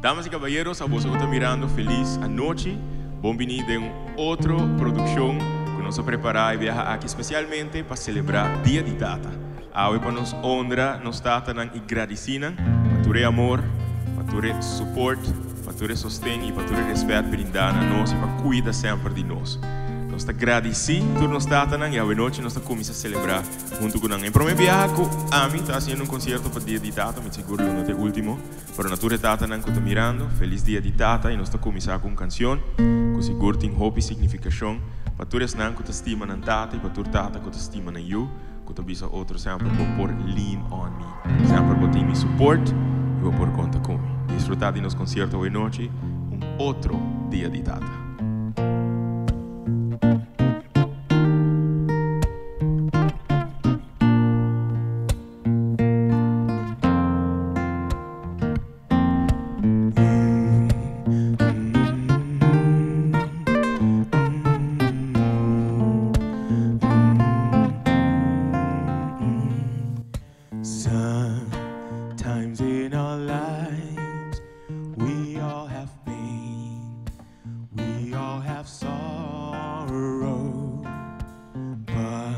Damas y caballeros, a vos que están mirando, feliz anoche. Bienvenido en otra producción que nos prepara y viaja aquí especialmente para celebrar Dia de Tata. Hoy para nos honra, nos tata y agradecina para tu amor, para tu support, para tu sostén y para tu respeto brindado a nos y para cuidar siempre de nos. Nos está agradeciendo por nos tata y hoy noche nos comienza a celebrar junto con en primer viaje con Ami está haciendo un concierto para Dia de Tata, me seguro no es el último, pero natura tata que está mirando, feliz Dia de Tata y nos está comenzando con canción, que seguro tiene hope y significación para tu resnan que te estima en tata y para tu tata que te estima en you, que te avisa otro siempre por lean on me, siempre por tener mi support y por contar conmigo. Disfrutar de los conciertos hoy noche, un otro Dia de Tata. Sometimes in our lives we all have pain, we all have sorrow, but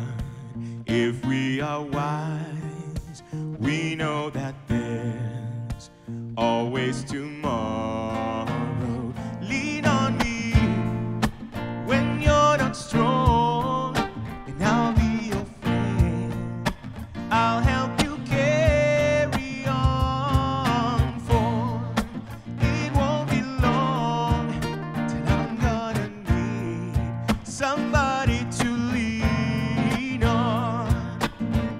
if we are wise, we know that there's always tomorrow. Lean on me when you're not strong, and I'll be your friend. I'll help you carry on, for it won't be long till I'm gonna need somebody to lean on.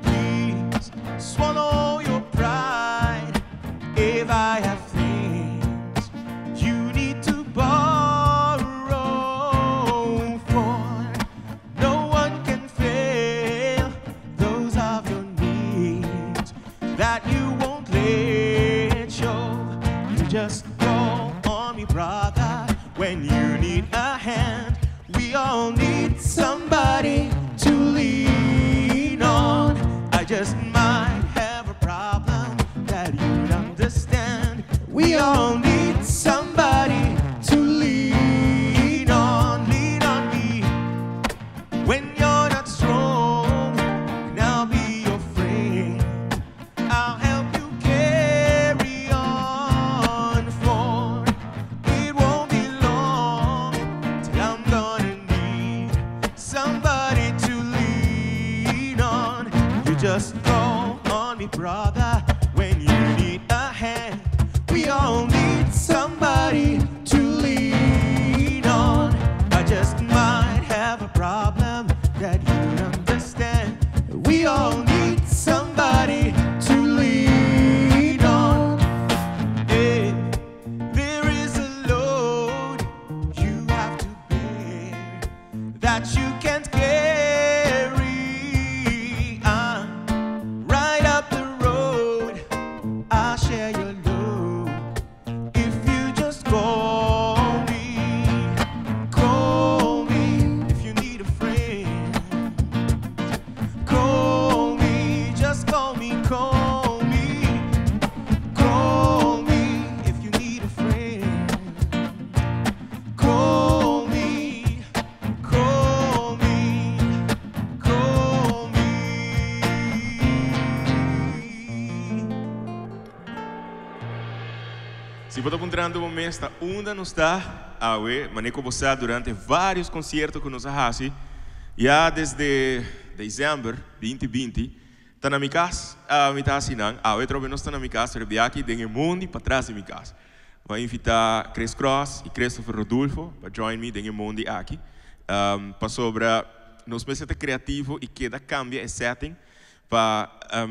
Please swallow your pride if I have things you need to borrow, for no one can fail those of your needs that you won't let show. You just call on me, brother, when you need a hand. We all need somebody to lean on. I just might have a problem that you'd understand. We all need somebody to lean on. Lean on me when you're not strong, and I'll be your friend. I'll help you carry on, for it won't be long till I'm gonna need somebody to lean on. You just call on me, brother, when you need a hand. We all need somebody to lean on. I just might have a problem that you understand. We all need somebody to lean on. If there is a load you have to bear that you can't carry, right up the road, I'll share your load. If you just call me if you need a friend. Call me, just call me if you need a friend. Call me. Se você está encontrando o momento, está onde não está, maneco você durante vários concertos que nós fazemos, já desde dezembro de 2020, está na minha casa, me está assinando, outra vez nós está na minha casa, eu vim aqui, tenho um mundo para trás da minha casa. Vou invitar Chris Cross e Christopher Rodolfo para join me, tenho um mundo aqui, para sobre nós precisamos ser criativos e que cambia o setting, para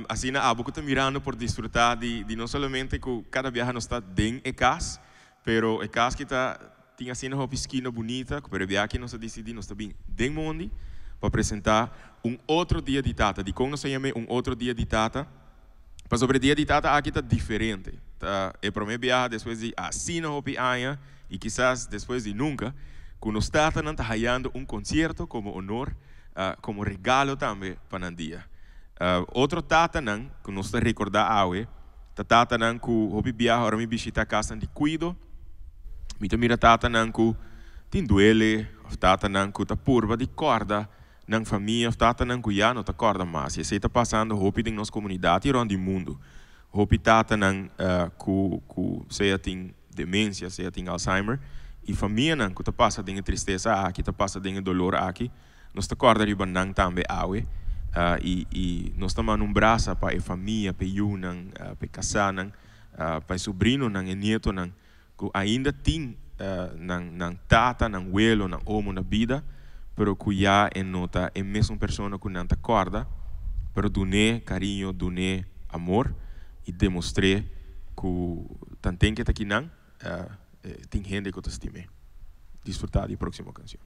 assim a boca está mirando por desfrutar de não somente que cada viagem não está dentro de casa, pero é casa que está tinha assim uma esquina bonita, pero viagem nós decidimos nós está bem dentro do mundo para apresentar outro dia de Tata, de como nós chamamos outro dia de Tata, para sobre dia de Tata aqui está diferente, tá? É para mim viagem depois de assim na hopi aia e quizás depois de nunca, que nós está ganhando concerto como honor, como regalo também para o dia. Outro tata que nós recordar hoje Tata nanku hobi viaja ora mi visita casa de cuido. Mita mira tata nanku tin duele, of tata nanku ta purva di corda, nang família, of tata nanku ya no ta corda mas. E se tá passando hopi em nossa comunidade e onde mundo. Hopi tata nang ku seja tem demência, seja tem Alzheimer, e família nanku ta passa dinge tristeza aqui, ta passa dinge dolor aqui. Nós ta corda riba nang tambe awe. E nós estamos num braço para a família, para eu, para casar, para o sobrinho, para o neto, que ainda tem tata, abuelo, homo na vida, pero que já é nota é mesmo pessoa que não te acorda, pero doné carinho, doné amor e demonstrei que tanto que está aqui não, tem gente que te estima. Desfrutar da próxima canção.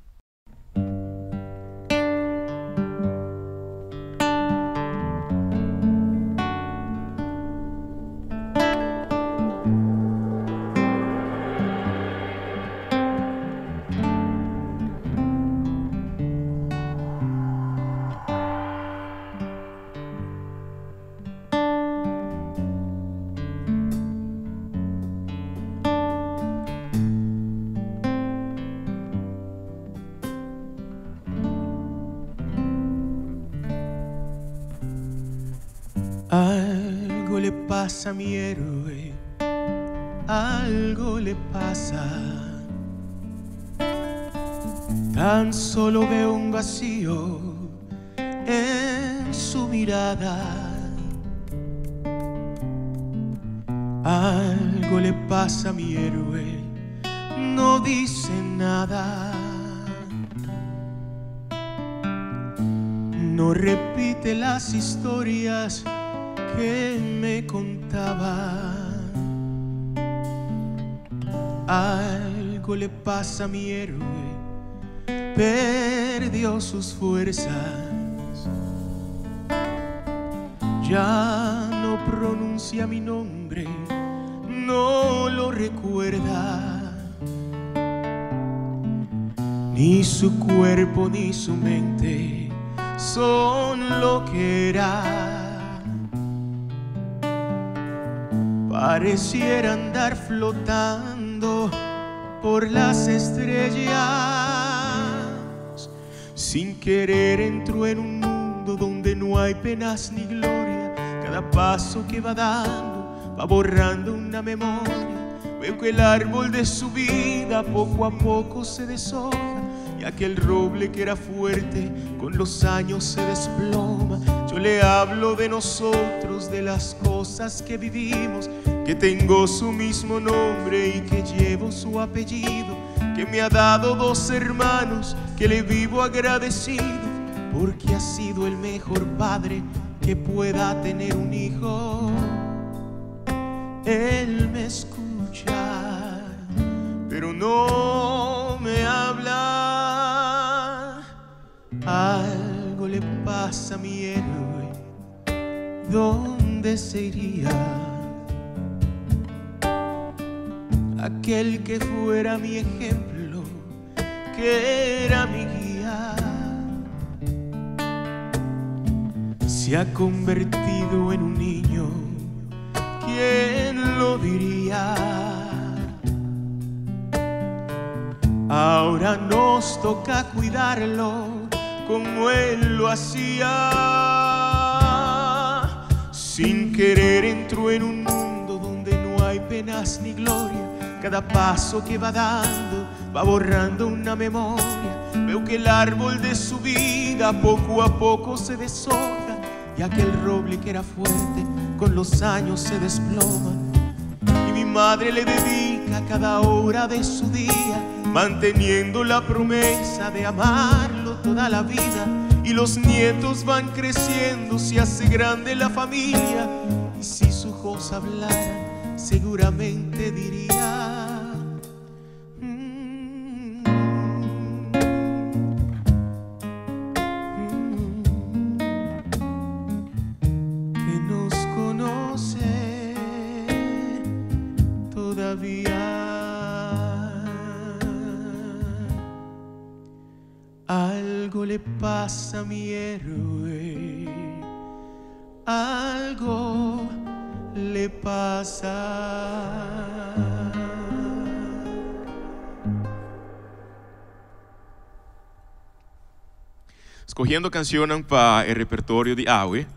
Algo le pasa a mi héroe, algo le pasa. Tan solo veo un vacío en su mirada. Algo le pasa a mi héroe, no dice nada. No repite las historias que me contaba. Algo le pasa a mi héroe, perdió sus fuerzas. Ya no pronuncia mi nombre, no lo recuerda. Ni su cuerpo ni su mente son lo que era. Pareciera andar flotando por las estrellas. Sin querer entró en un mundo donde no hay penas ni gloria. Cada paso que va dando va borrando una memoria. Veo que el árbol de su vida poco a poco se deshoja, y aquel roble que era fuerte con los años se desploma. Yo le hablo de nosotros, de las cosas que vivimos, que tengo su mismo nombre y que llevo su apellido, que me ha dado 2 hermanos, que le vivo agradecido, porque ha sido el mejor padre que pueda tener un hijo. Él me escucha, pero no me habla. Algo le pasa a mi héroe, ¿dónde se iría? Aquel que fuera mi ejemplo, que era mi guía, se ha convertido en un niño. ¿Quién lo diría? Ahora nos toca cuidarlo como él lo hacía. Sin querer entró en un mundo donde no hay penas ni gloria. Cada paso que va dando va borrando una memoria. Veo que el árbol de su vida poco a poco se deshoja, y aquel roble que era fuerte con los años se desploma. Y mi madre le dedica cada hora de su día, manteniendo la promesa de amarlo toda la vida. Y los nietos van creciendo, se hace grande la familia. Y si sus ojos hablaran, seguramente diría: que nos conoce todavía. Algo le pasa a mi héroe, algo le pasa. Escogiendo canciones para el repertorio de AWE,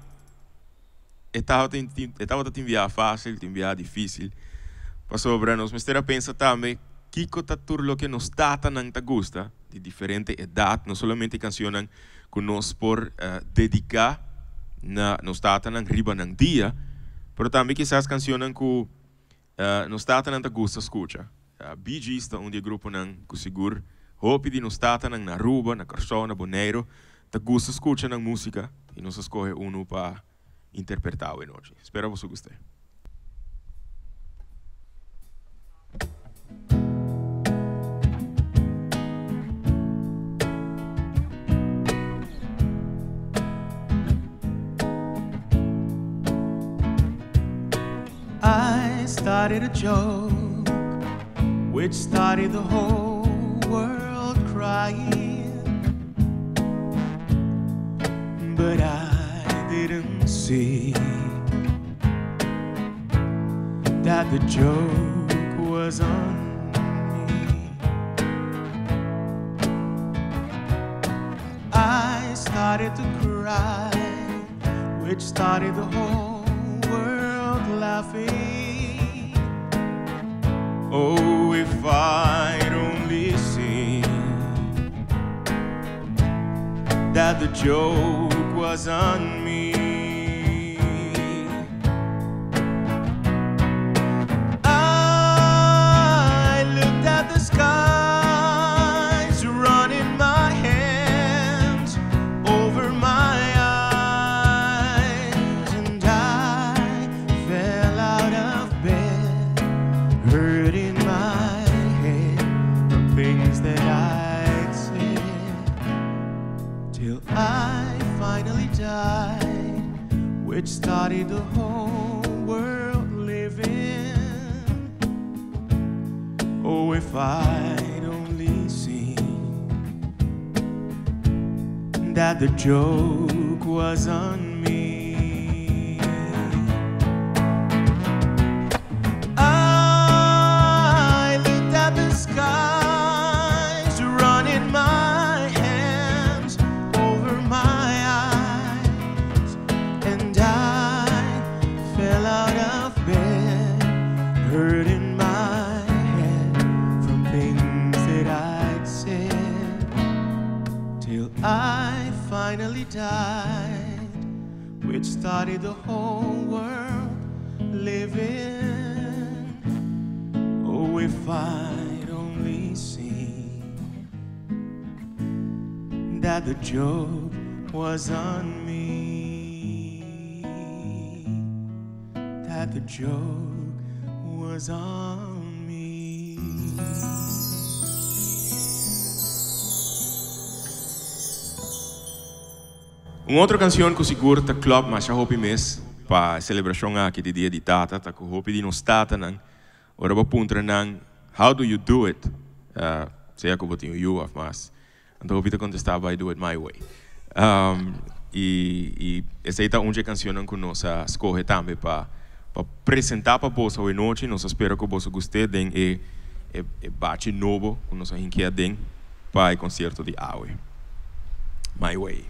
estava te enviar fácil, te enviar difícil. Para sobre nos mestera pensa também que lo que nos tata não te gusta, de diferente edad, não somente canciones que nos por dedicar nos tata não riba não dia, pero também quizás canciones que nos tata não te gusta escucha. Bee Gees é grupo não que seguro, hope de nos tata não na ruba, na carçona, boneiro, te gusta escucha na música e nos escolhe para interpretar hoje noite. Espero que você goste. I started a joke which started the whole world crying, but I didn't see that the joke was on me. I started to cry, which started the whole world laughing. Oh, if I'd only seen that the joke was on me. I looked at the skies, running my hands over my eyes, and I fell out of bed, hurting my head from things that I'd said, till I finally died, which started the whole world living. Oh, if I'd only seen that the joke was on me. I looked at the skies, running my hands over my eyes, and I fell out of bed, hurting my head from things that I'd said, till I finally died, which started the whole world living. Oh, if I'd only seen that the joke was on me, that the joke was on me. Uma outra canção que seguro tá club mas já hopi mes para celebração aqui de dia de tata tá com hopi de nos tata nang ora ba puntra nang how do you do it sei que botinho you of mas então hopi te contestava I do it my way e essa é uma canção que nós escolhe também para apresentar para você hoje noite. Nós espero que você goste den e bate novo que nós inquieto den para o concerto de AWE. My Way.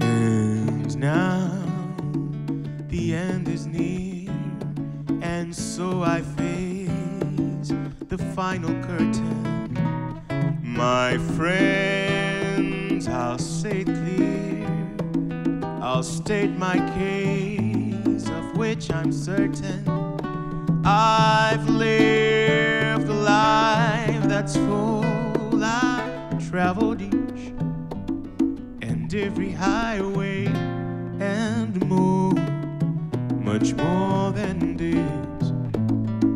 And now the end is near, and so I face the final curtain. My friends, I'll say it clear, I'll state my case, of which I'm certain. I've lived a life that's full, I've traveled each and every highway and more, much more than this.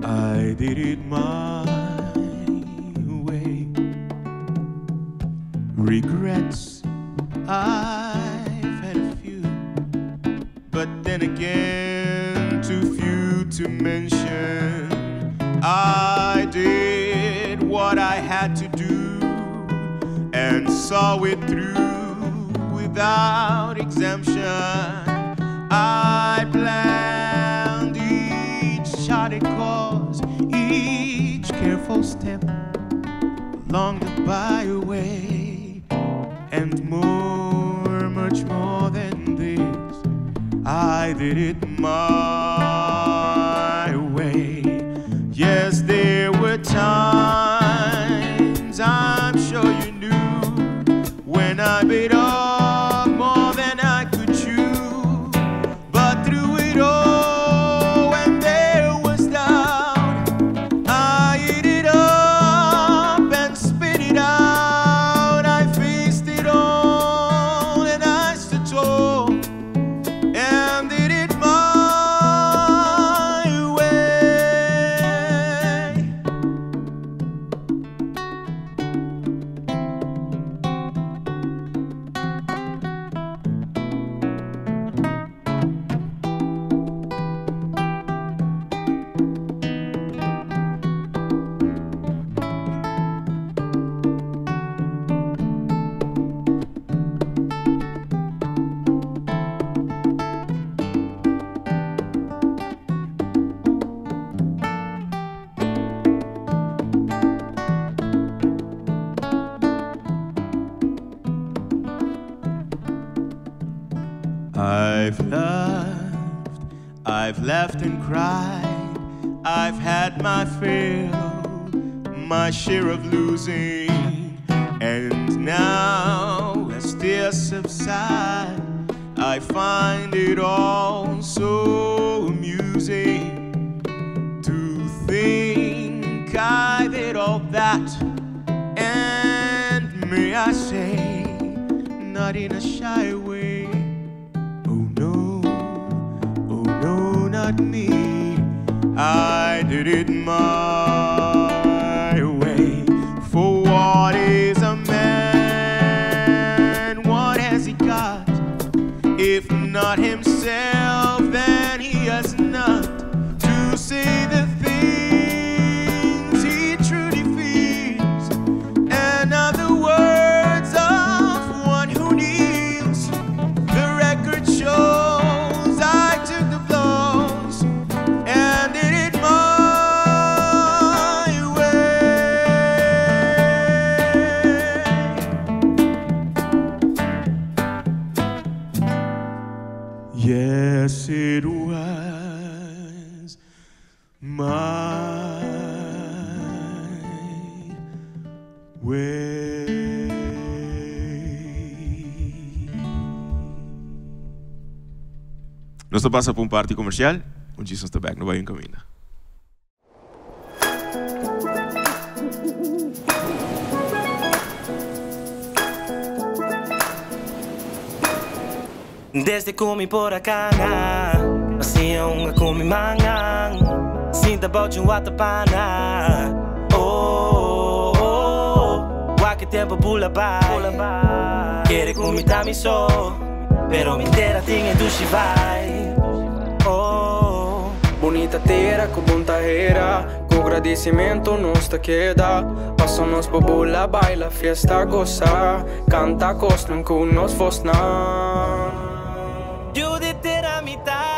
I did it my Regrets, I've had a few, but then again, too few to mention. I did what I had to do and saw it through without exemption. I planned each charted course, each careful step along the byway, and more, much more than this, I did it my way. Yes, there were times, I'm sure you knew, when I bit off more than I could chew. But through it all, when there was doubt, I ate it up and spit it out. I faced it all and I stood tall and did it my way. I've laughed and cried, I've had my fill, my share of losing, and now as tears subside, I find it all so amusing to think I did all that, and may I say, not in a shy way. Not me, I did it my way. For what is a man? What has he got? If not himself, then he has not to say the things he truly feels, and other words of one who kneels. The record shows I took the blows and did it my way. Yes, it was my way. Nós estamos passando por parte comercial, onde Jesus está back, não vai em caminho. Desde comi por acá, assim unha comi mangang, sinta bote watapana. Oh, oh, oh, que tempo pula vai. Quere comi tami so, pero me inteira tinha do vai. Oh, bonita terra com bom carreira, com agradecimento nos te queda. Passamos por bula, baila, fiesta, gozar, canta, costan com nos fosna. You did it a mitad.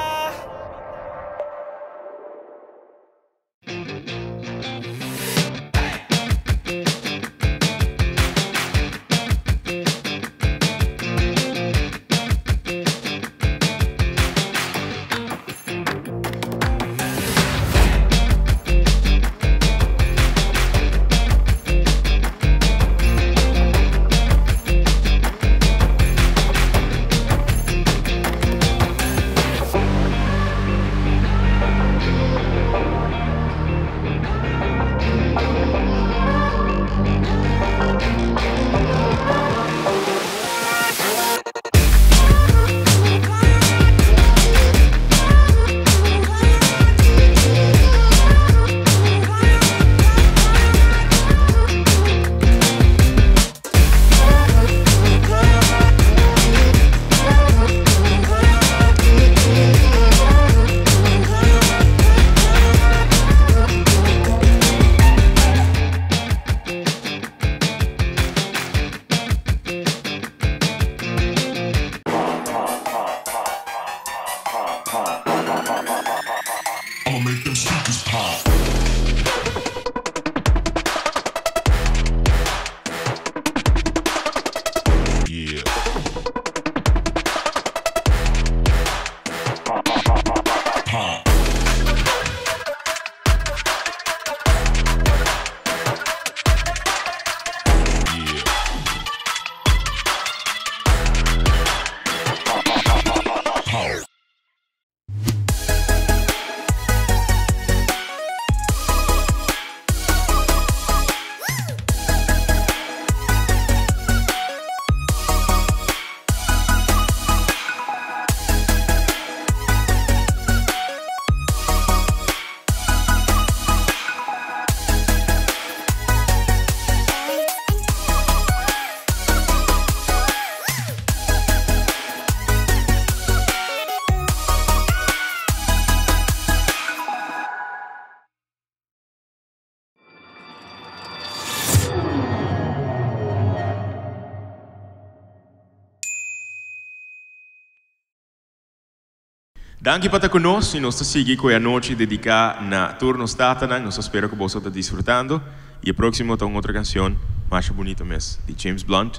Danke para conosco e nós seguimos com a noite dedicada na turno statana. Nós espero que você esteja desfrutando. E a próxima tem outra canção mais bonita mesmo, de James Blunt.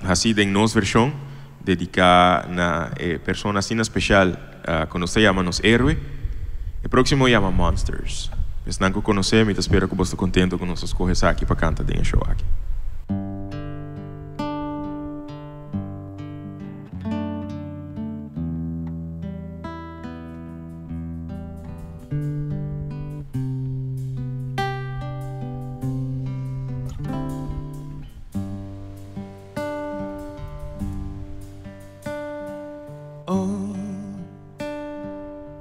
Assim, em nossa versão, dedicada na pessoa assim especial que nós chamamos Héroe. E a próxima chama Monsters. Mas não conhecemos e espero que você esteja contente com nossas coisas aqui para cantar dentro show aqui.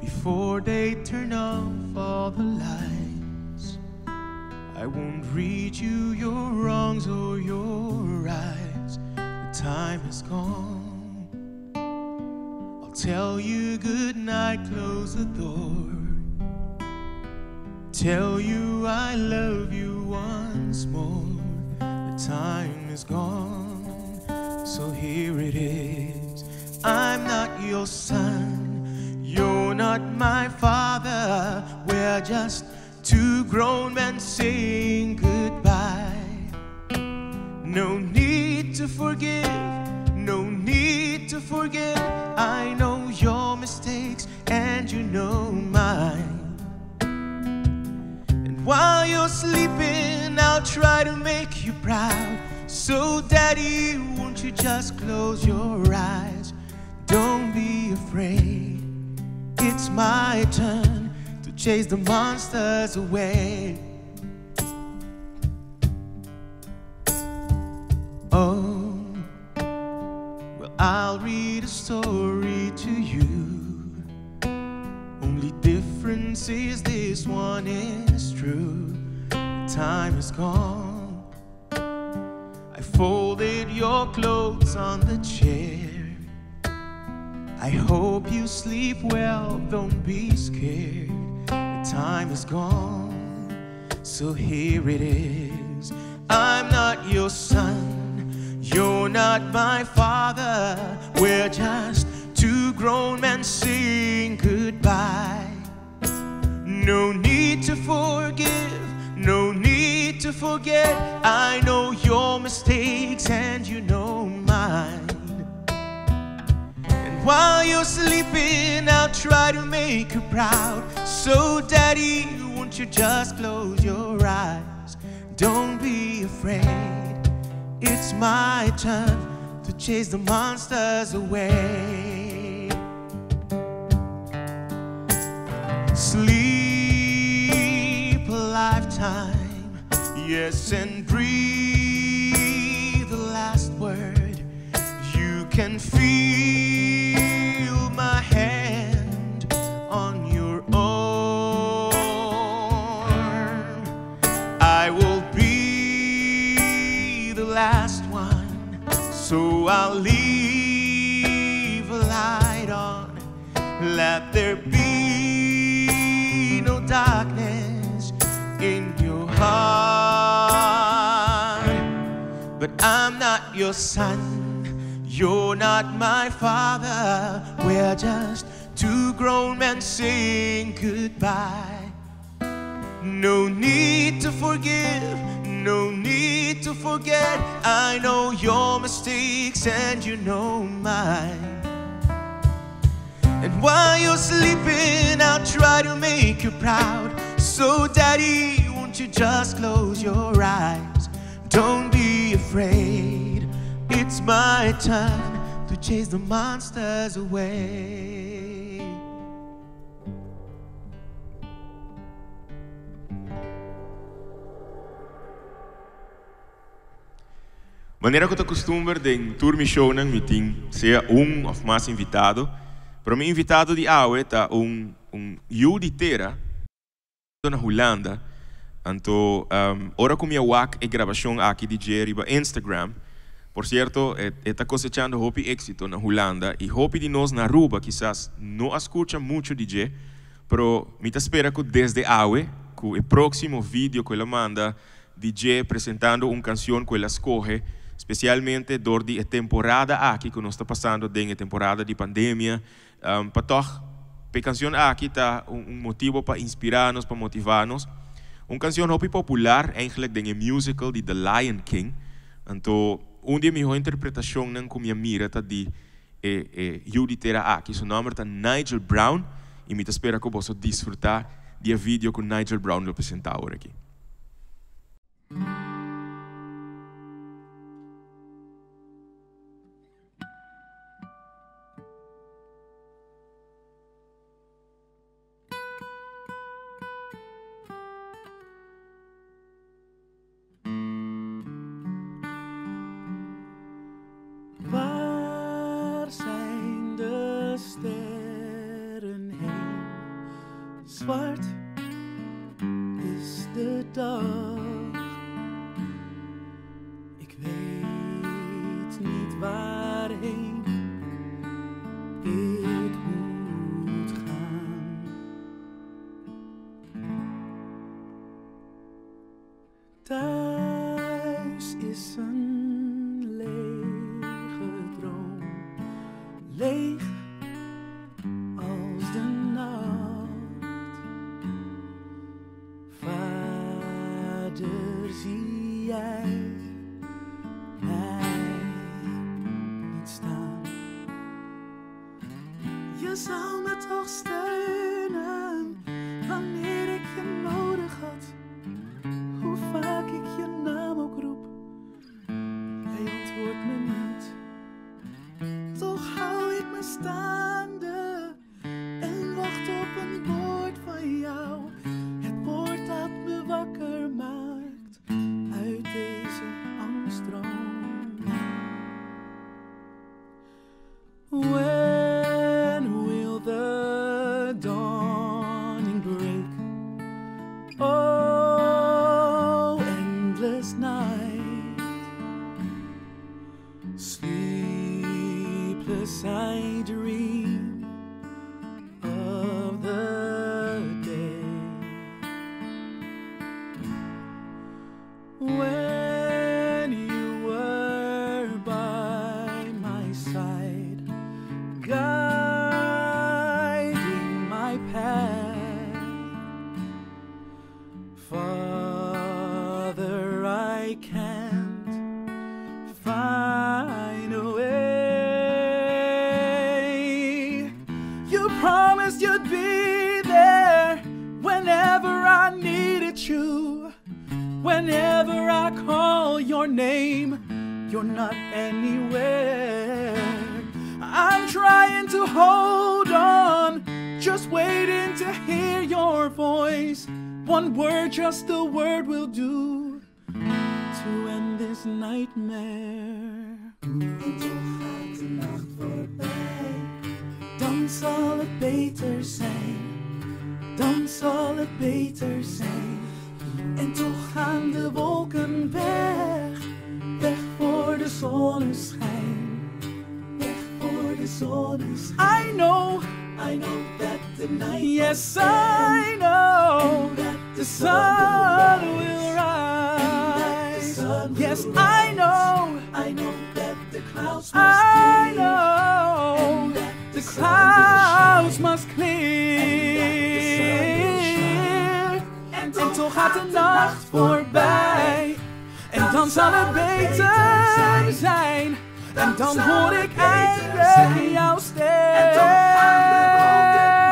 Before they turn off all the lights, I won't read you your wrongs or your rights. The time is gone. I'll tell you good night, close the door. Tell you I love you once more. The time is gone, so here it is. I'm not your son. You're not my father. We're just two grown men saying goodbye. No need to forgive, no need to forget. I know your mistakes and you know mine. And while you're sleeping, I'll try to make you proud. So daddy, won't you just close your eyes? Don't be afraid. It's my turn to chase the monsters away. Oh, well, I'll read a story to you. Only difference is this one is true. The time is gone. I folded your clothes on the chair. I hope you sleep well, don't be scared. The time is gone, so here it is. I'm not your son, you're not my father. We're just two grown men saying goodbye. No need to forgive, no need to forget. I know your mistakes and you know mine. While you're sleeping, I'll try to make you proud. So daddy, won't you just close your eyes? Don't be afraid. It's my turn to chase the monsters away. Sleep a lifetime, yes, and breathe the last word. You can feel my hand on your arm. I will be the last one, so I'll leave a light on. Let there be no darkness in your heart. But I'm not your son, you're not my father. We're just two grown men saying goodbye. No need to forgive, no need to forget. I know your mistakes and you know mine. And while you're sleeping, I'll try to make you proud. So daddy, won't you just close your eyes? Don't be afraid. It's my turn to chase the monsters away. Maneira que eu costumo em turmi show nang meeting, seja of mais invitado. Para mim invitado de hoje tá juditeira na Holanda. Então, ora com minha wak e gravação aqui de Jerry no Instagram. Por cierto, está cosechando hopi éxito na Holanda e hopi de nós na Aruba quizás não escuta muito DJ, pero me espera que desde hoje, que o próximo vídeo que ela manda DJ apresentando uma canção que ela escolhe, especialmente durante a temporada aqui que nós está passando, a temporada de pandemia, para a canción aqui tá motivo para inspirar-nos, para motivar-nos. Canción hobby popular, eigenlijk de musical de The Lion King. Então, dia minha interpretação não com minha mira tá de Judy Tera aqui. Seu nome é Nigel Brown e me espera que eu possa desfrutar de vídeo com Nigel Brown lo apresentar agora aqui. Zwart is de dag. Ik weet niet waarheen ik moet gaan. Thuis is een lege droom, leeg als de nacht. Zie jij mij niet staan? Je zou me toch steunen wanneer ik je nodig had. Hoe vaak ik je naam ook roep, jij antwoordt me niet. Toch hou ik me staande en wacht op een woord van jou. Het woord dat me wakker maakt uit deze angststroom. When will the dawning break? Oh, endless night, sleepless I dream of the day when you were by my side, guiding my path. Father, I can't find a way. You promised you'd be there whenever I needed you. Whenever I call your name, you're not anywhere. I'm trying to hold on, just waiting to hear your voice. One word, just a word will do to end this nightmare. En toch gaat de nacht voorbij, dan zal het beter zijn. Dan zal het beter zijn. En toch gaan de wolken weg, weg voor de zonneschijn, weg voor de zonneschijn. I know that the night, yes I know that the sun will rise. Yes I know that the clouds must clear. I know the clouds must clear. En toch gaat de nacht voorbij, en dan zal het beter zijn. En dan hoor ik eindelijk jouw stem. En toch gaan de wolken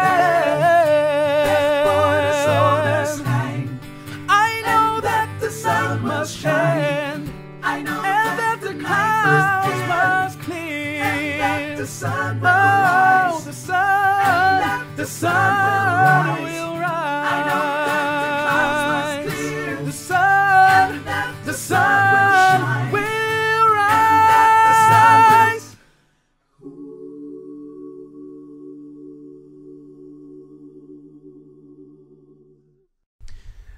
weg voor de zonneschijn. I know that the sun must shine. I know that the clouds must clear. And that the sun will rise. Oh, the sun will rise. I know that the clouds must clear. The sun will shine. Will rise.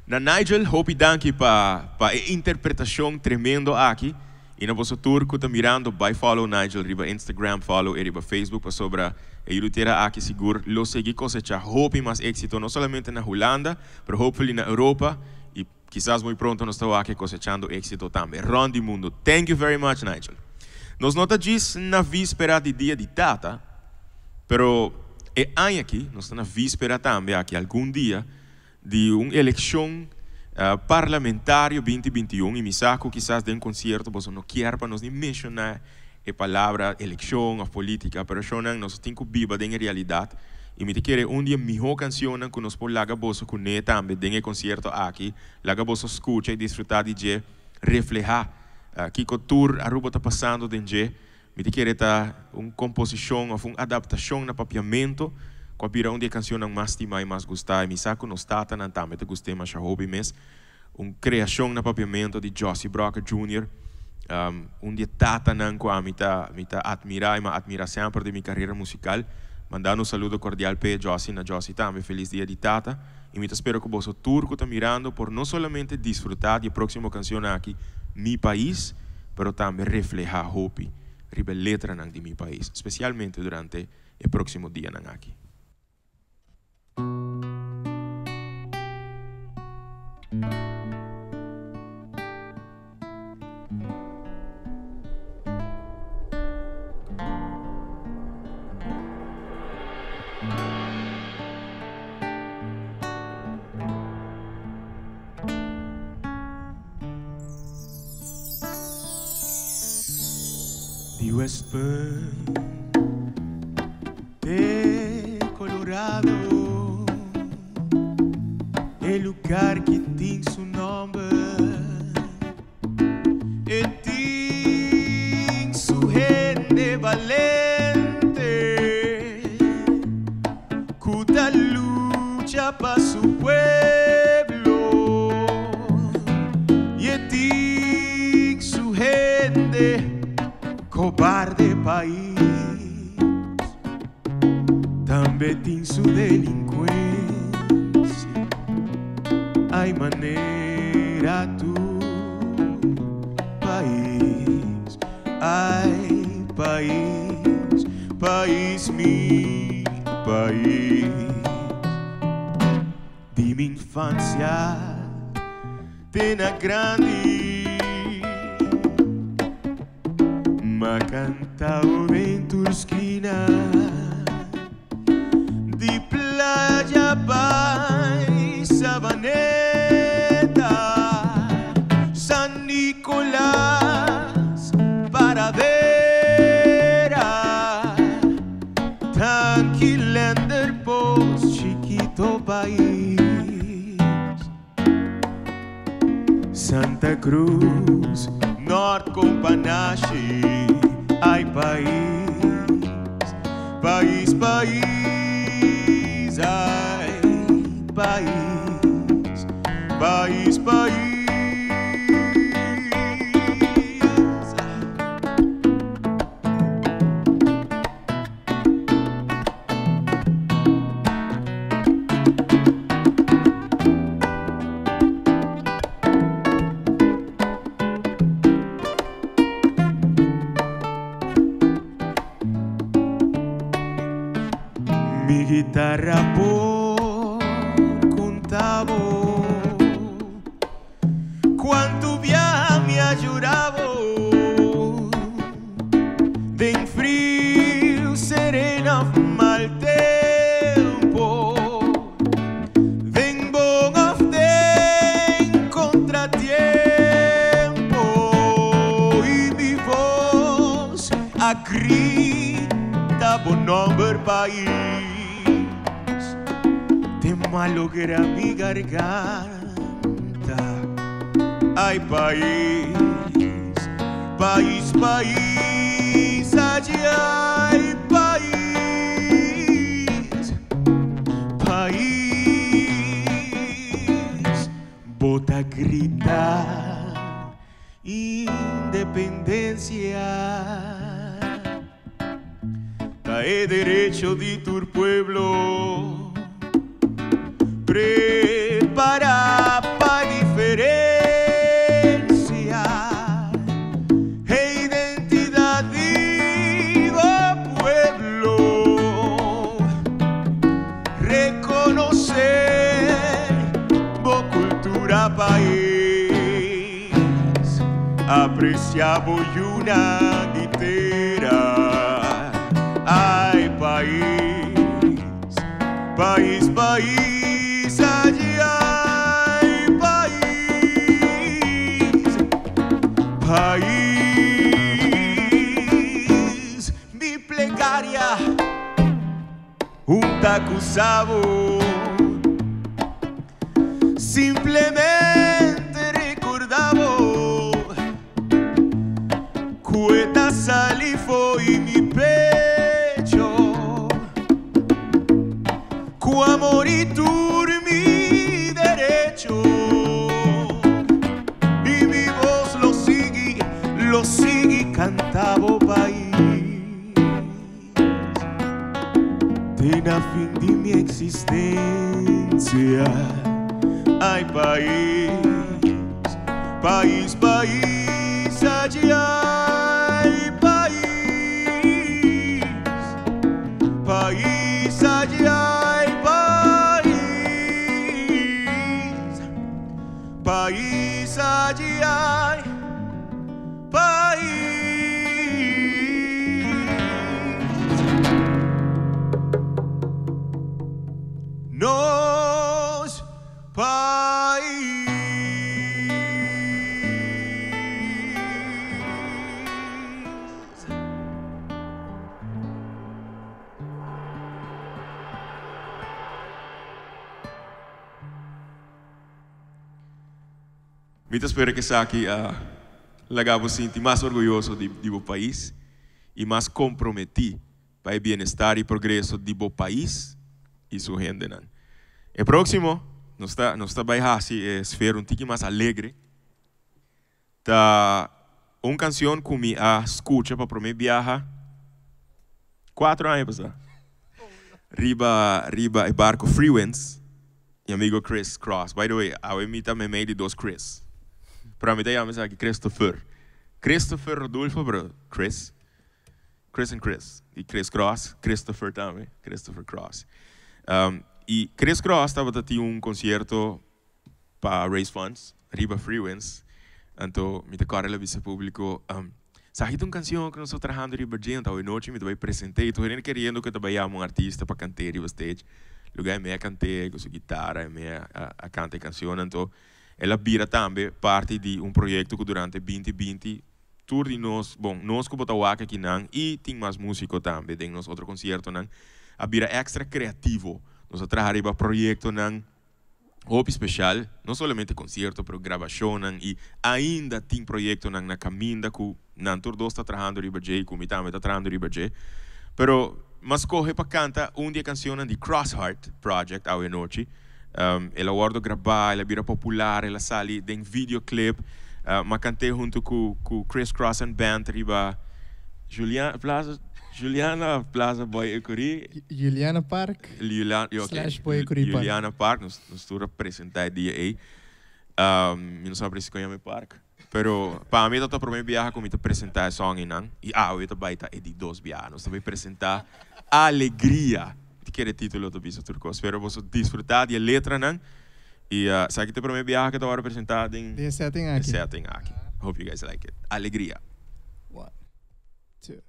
Na Nigel, hopi danki pa interpretação tremendo aqui. E na vosso tour que tá mirando, by follow Nigel, riba Instagram, follow, e riba Facebook, para sobra e ilutera aqui seguro, lo segui cosecha, hopi mais éxito, não somente na Holanda, mas hopefully na Europa, e quizás muito pronto nós estamos aqui cosechando éxito também, round the mundo. Thank you very much, Nigel. Nós nota diz na víspera de dia de data, pero E aqui, nós estamos na víspera também, aqui algum dia, de uma eleição parlamentária 2021, e me saco quizás de um concerto, você não quer para nós nem mencionar a palavra eleição ou política, mas nós temos que viver em realidade. E me quer dia melhor canção que nós podemos lagar bolso com ele também, dentro do concerto aqui, lagar bolso escuta e desfrutar de reflejar que o tour a Aruba está passando dentro. Me quer uma composição ou uma adaptação no papiamento, com a pirão de canção mais estima e mais gostar. E me saco nos tata não também te gostei mais a hobby mes, uma criação no papiamento de Josie Brock Jr. Dia tata não com a me admirar e me admira sempre de minha carreira musical. Mandando um saludo cordial para Josie também, feliz dia de tata. E me espero que você turco está mirando por não somente desfrutar de próxima canção aqui, mi país, mas também reflejar hope, ribe letra de mi país, especialmente durante o próximo dia aqui. De West Point, de Colorado, el lugar que tiene su nombre, y tiene su gente valente, que lucha para su pueblo, y tiene su gente cobarde país, também tem sua delinquência. Ai maneira tu país, ai país, país mi país. De minha infância, pena grande. Ma cantavo en tu esquina, de playa by Sabaneta, San Nicolás, Paradera, Tanquilander, Post, chiquito país, Santa Cruz, Norte com Panache, ai país, país, país, ai país, país, país. Mi guitarra por contavo, quanto viaja me ayudaba, de en frío sereno mal tempo, de en bon of den contratiempo, y mi voz grita bon nombre país. Te malogra mi garganta. Ay, país, país, país, allá hay país, país, bota grita independencia. Cae derecho de tu pueblo. Prepara pa' diferencia e identidad vivo pueblo. Reconocer bo cultura país. Apreciamos una litera. Ay, país, País, país, allí hay país. País, mi plegaria, un tacuzabo. Simplemente recordaba cueta salifo in mi pecho, cu amor y mi derecho, y mi voz lo sigue cantaba país, tena fin de mi existencia. Ay, país, país, país, allí hay país. País, allí hay país. País, allí hay país. Nos país. Mita espero que saque lagabo sinti mais orgulhoso do país e mais comprometido para o bem-estar e progresso do país e sua gente. O próximo não está bem assim, é esfera um tique mais alegre. Tá uma canção que me escuta para primeira viagem 4 anos passar. Riba o barco Freewinds e amigo Chris Cross. By the way, eu me meio de dois Chris. Para mim, eu aqui Christopher Rodolfo, bro. Chris and Chris. E Chris Cross, Christopher também. Christopher Cross. E Chris Cross estava tendo concerto para raise funds, riba Freewinds. Então, me decora lá vice público. Sabe uma canção que nós estamos trabalhando riba gente, hoje noite me apresentei. Estou querendo que trabalhar artista para cantar riba stage. Lugar me cantei com sua guitarra, me canta canção. Então, ela vira também parte de projeto que durante 2020 tour de nós, nós que botamos aqui não e tem mais músico também, tem nosso outro concerto não, a vira extra criativo, nós trabalhamos projeto não, hope especial, não somente concerto, mas gravação não e ainda tem projeto não na caminho que não tour dois está trabalhando riba J, como também está trabalhando riba J, pero mas corre para cantar dia canção de Crossheart Project ao noite. Ela guarda gravar, ela vira popular, ela sai em videoclip. Mas cantei junto com Chris Cross and Band, riba Juliana Plaza Boy Ecuri. Juliana Park. / Boy Ecuri. Juliana Park, nós estou representando dia aí. Não sabe se conhece o parque. Pero para mim, eu estou primeiro viagem como te apresentar song e não. E eu estou baita de 2 viagens. Nós também apresentar Alegria. Que é o título do vídeo turco. Espero você desfrutar da letra, não? E sabe que o primeiro viagem que eu vou apresentar em The setting aqui. Hope you guys like it. Alegria. 1, 2.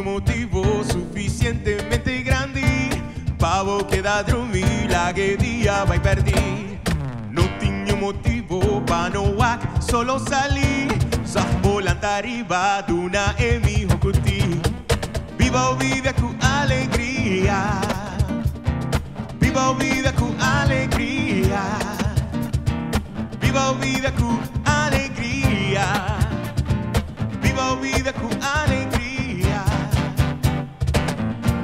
Motivo suficientemente grande para quedar dormir la que día vai perder. No tenho motivo para no solo salir, só volando arriba de una emijo cuti. Viva o vida com alegria, viva o vida com alegria, viva o vida com alegria, viva o vida com alegria.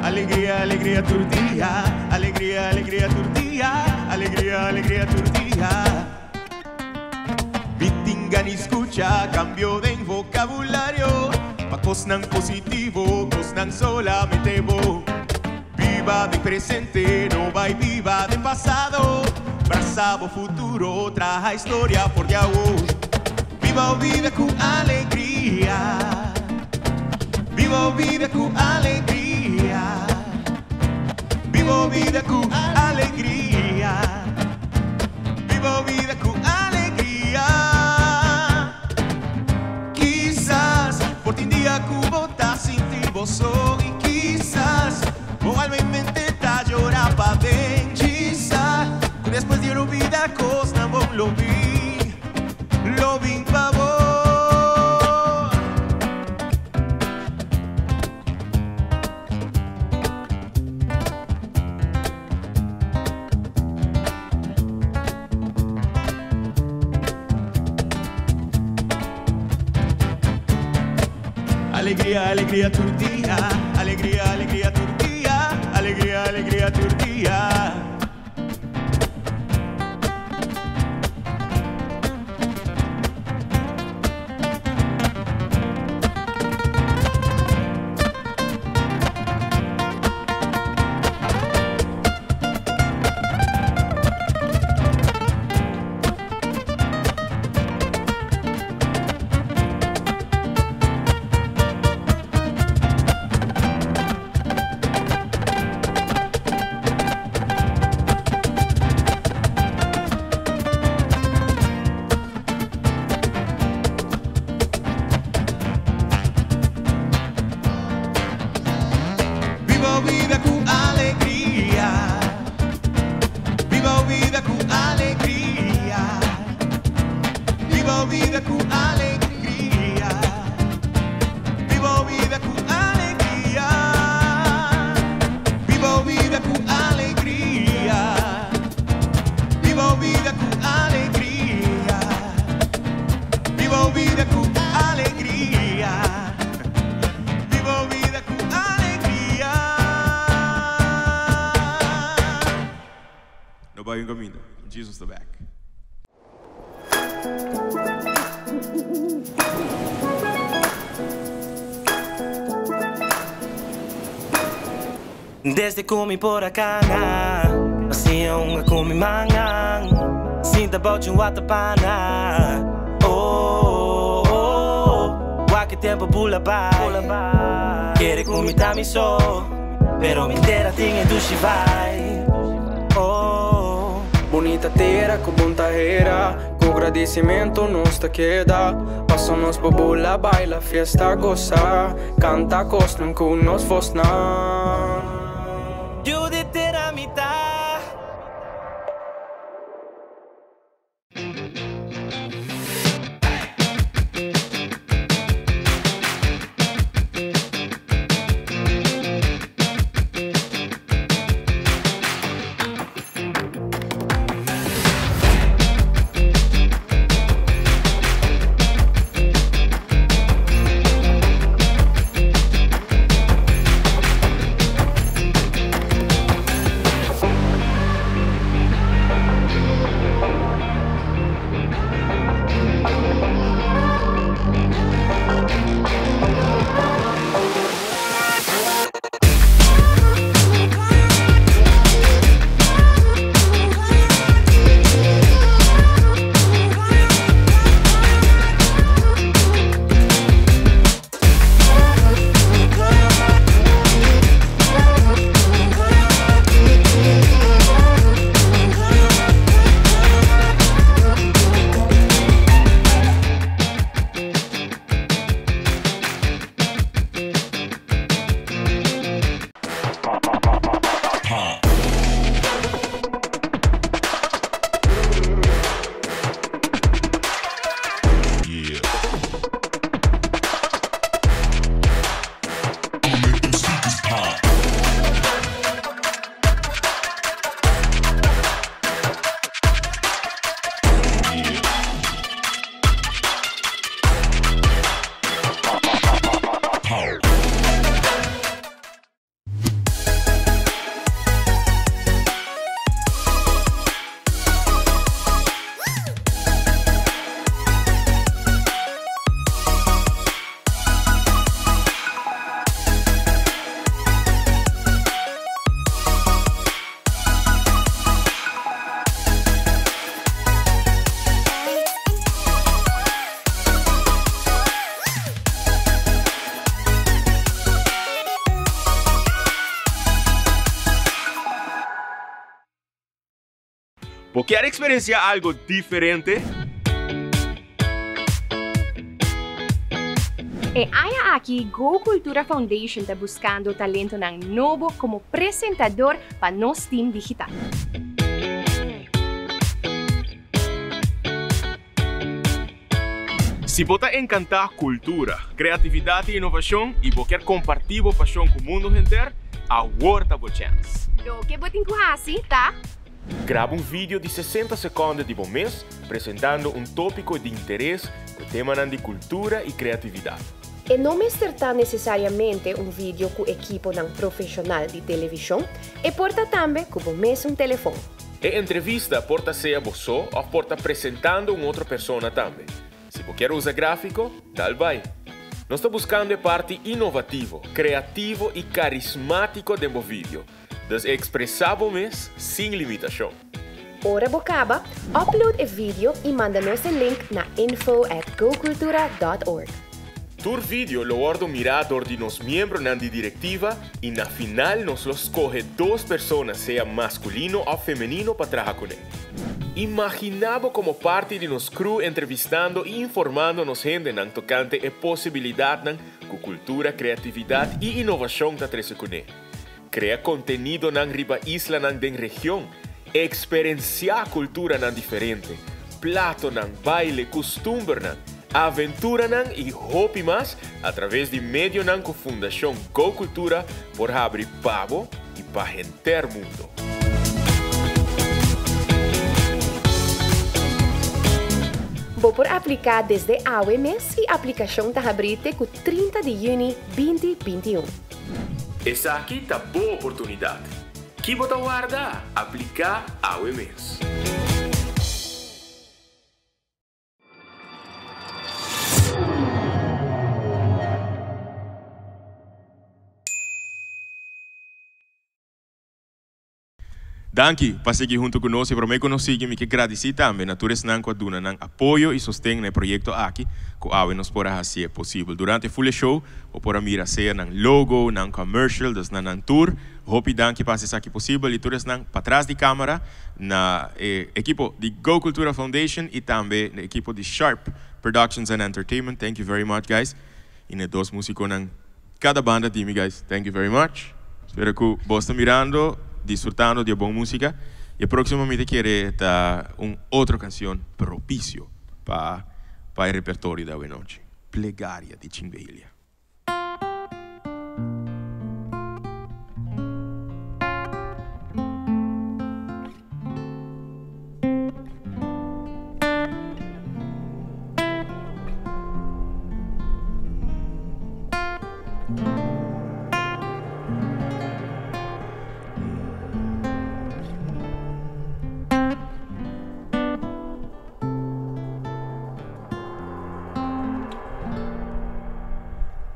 Alegria, alegria tortilla, alegria, alegria tortilla, alegria, alegria tortilla. Vitingan y escucha, cambio de vocabulario, pa cosnan positivo, cosnan solamente vos. Viva de presente, no vai viva de pasado, brasavo futuro, traja historia por diabo. Viva o vida con alegría, viva Vivo vida com alegria. Vivo vida com alegria. Vivo vida com alegria. Quizás por ti un día cubo ta sentir bozo. Y quizás o alma en mente ta llorar pa' ben. Quizás después de vida cosa no lo vi pa' vos. Alegría, alegría tu día, alegría, alegría tu día, alegría, alegría tu día. Vivo vida com alegria. Vivo vida com alegria. Vivo vida com alegria. Vivo vida com alegria. Vivo vida com alegria. Vivo vida com alegria. Vivo vida com alegria. Vivo vida com alegria. No bagong caminho. Jesus the back. Desde comi por a cana, assim é uma comi mangang. Sinta bote um watapana. Oh, oh, oh. Waki tempo pula bai. Quere comi tami so, pero me inteira tinha dushi vai. Oh. Bonita terra com bonita era, com agradecimento nos te queda. Passamos por bula, baila, fiesta, gozar. Canta costum com nos fosnan. Jude terá mitad. ¿Vos querés experienciar algo diferente? E Aya aqui, Go Cultura Foundation está buscando talento novo como apresentador para nosso team digital. Se você encantar cultura, criatividade e inovação e você quer compartilhar a paixão com o mundo inteiro, agora é a chance. O que você tem tá? Grava vídeo de 60 segundos de mês, apresentando tópico de interesse com tema de cultura e criatividade. E não me será necessariamente vídeo com equipo profissional de televisão, e porta também com o mesmo telefone. E entrevista porta ser você ou porta apresentando outra pessoa também. Se você quer usar gráfico, tal vai. Nós estamos buscando a parte inovativa, criativo e carismático do vídeo. Dus expressável-mes sem limitação. Ora bocaba, upload o vídeo e manda-nos o link na info@gocultura.org. Tur vídeo lo ordo mirador de nos membros na diretiva e na final nos los escoge 2 pessoas, seja masculino ou feminino, para trabalhar com ele. Imaginamos como parte de nos crew entrevistando e informando nos gente nan tocante a possibilidade com cultura, criatividade e inovação da trece com ele. Crea contenido nan riba isla nan den região, experienciar cultura nan diferente, plato nan, baile, costumbre nan, aventura nan e hopi mais através de meio nan com Fundação Go Cultura por abrir pavo e para enter mundo. Vou por aplicar desde hoje mês e a aplicação está aberta com 30 de junho 2021. Essa aqui tá boa oportunidade. Que bota guarda, aplicar ao mês. Danke por seguir junto conosco. Para mim consigo me que agradecer também na todos nan com duna nan apoio e sustento no projeto aqui que a nos pode fazer possível. Durante o full show, o para mira ser nan logo, nan commercial, das nan tour. Hope danke para ser aqui possível e todos nan para trás de câmera na equipo de Go Cultura Foundation e também na equipo de Sharp Productions and Entertainment. Thank you very much, guys. E na 2 músicos nan cada banda de me, guys. Thank you very much. Espero que vos estão mirando, disfrutando de boa música e próximamente quero dar outra canção propício para o repertório da noite. Plegária de Chinguelia.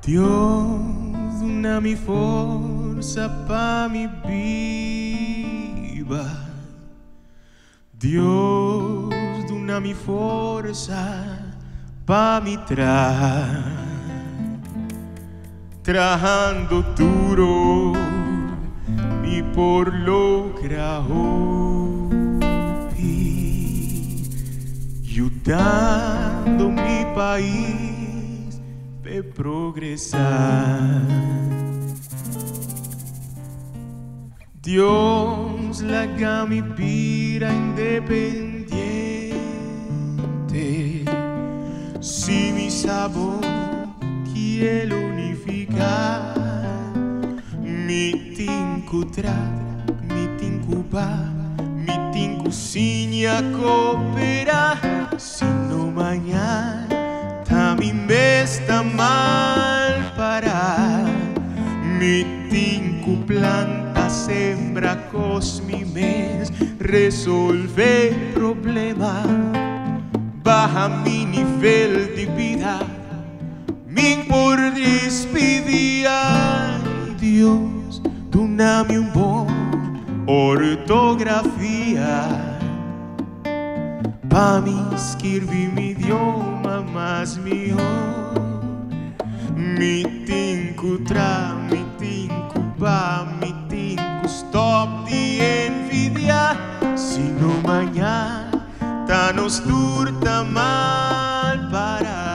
Dios, una mi forza pa mi viva. Dios, una mi forza pa mi trabajando duro mi por lograr hoy, ayudando mi país de progresar. Dios, la mi vida independiente. Si mi sabor quiero unificar, mi tinku tra, mi tinku ba, mi tinku sinya coopera, sino mañana. Mi me está mal para mi tinku planta sembra cos mi mes resolve problema baja mi nivel de vida mi por despedir Dios doname un bon ortografía pa mi escribir mi idioma más mejor. Mi tinku tra, mi tinku ba, mi tinku stop de envidia, sino mañana. nos turta mal parar.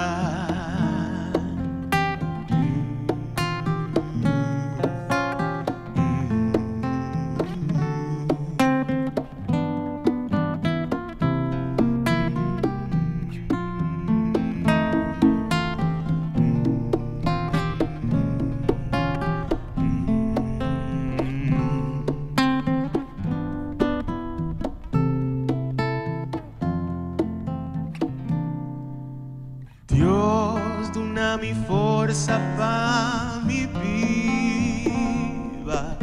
Dios, dona mi forza pa mi viva.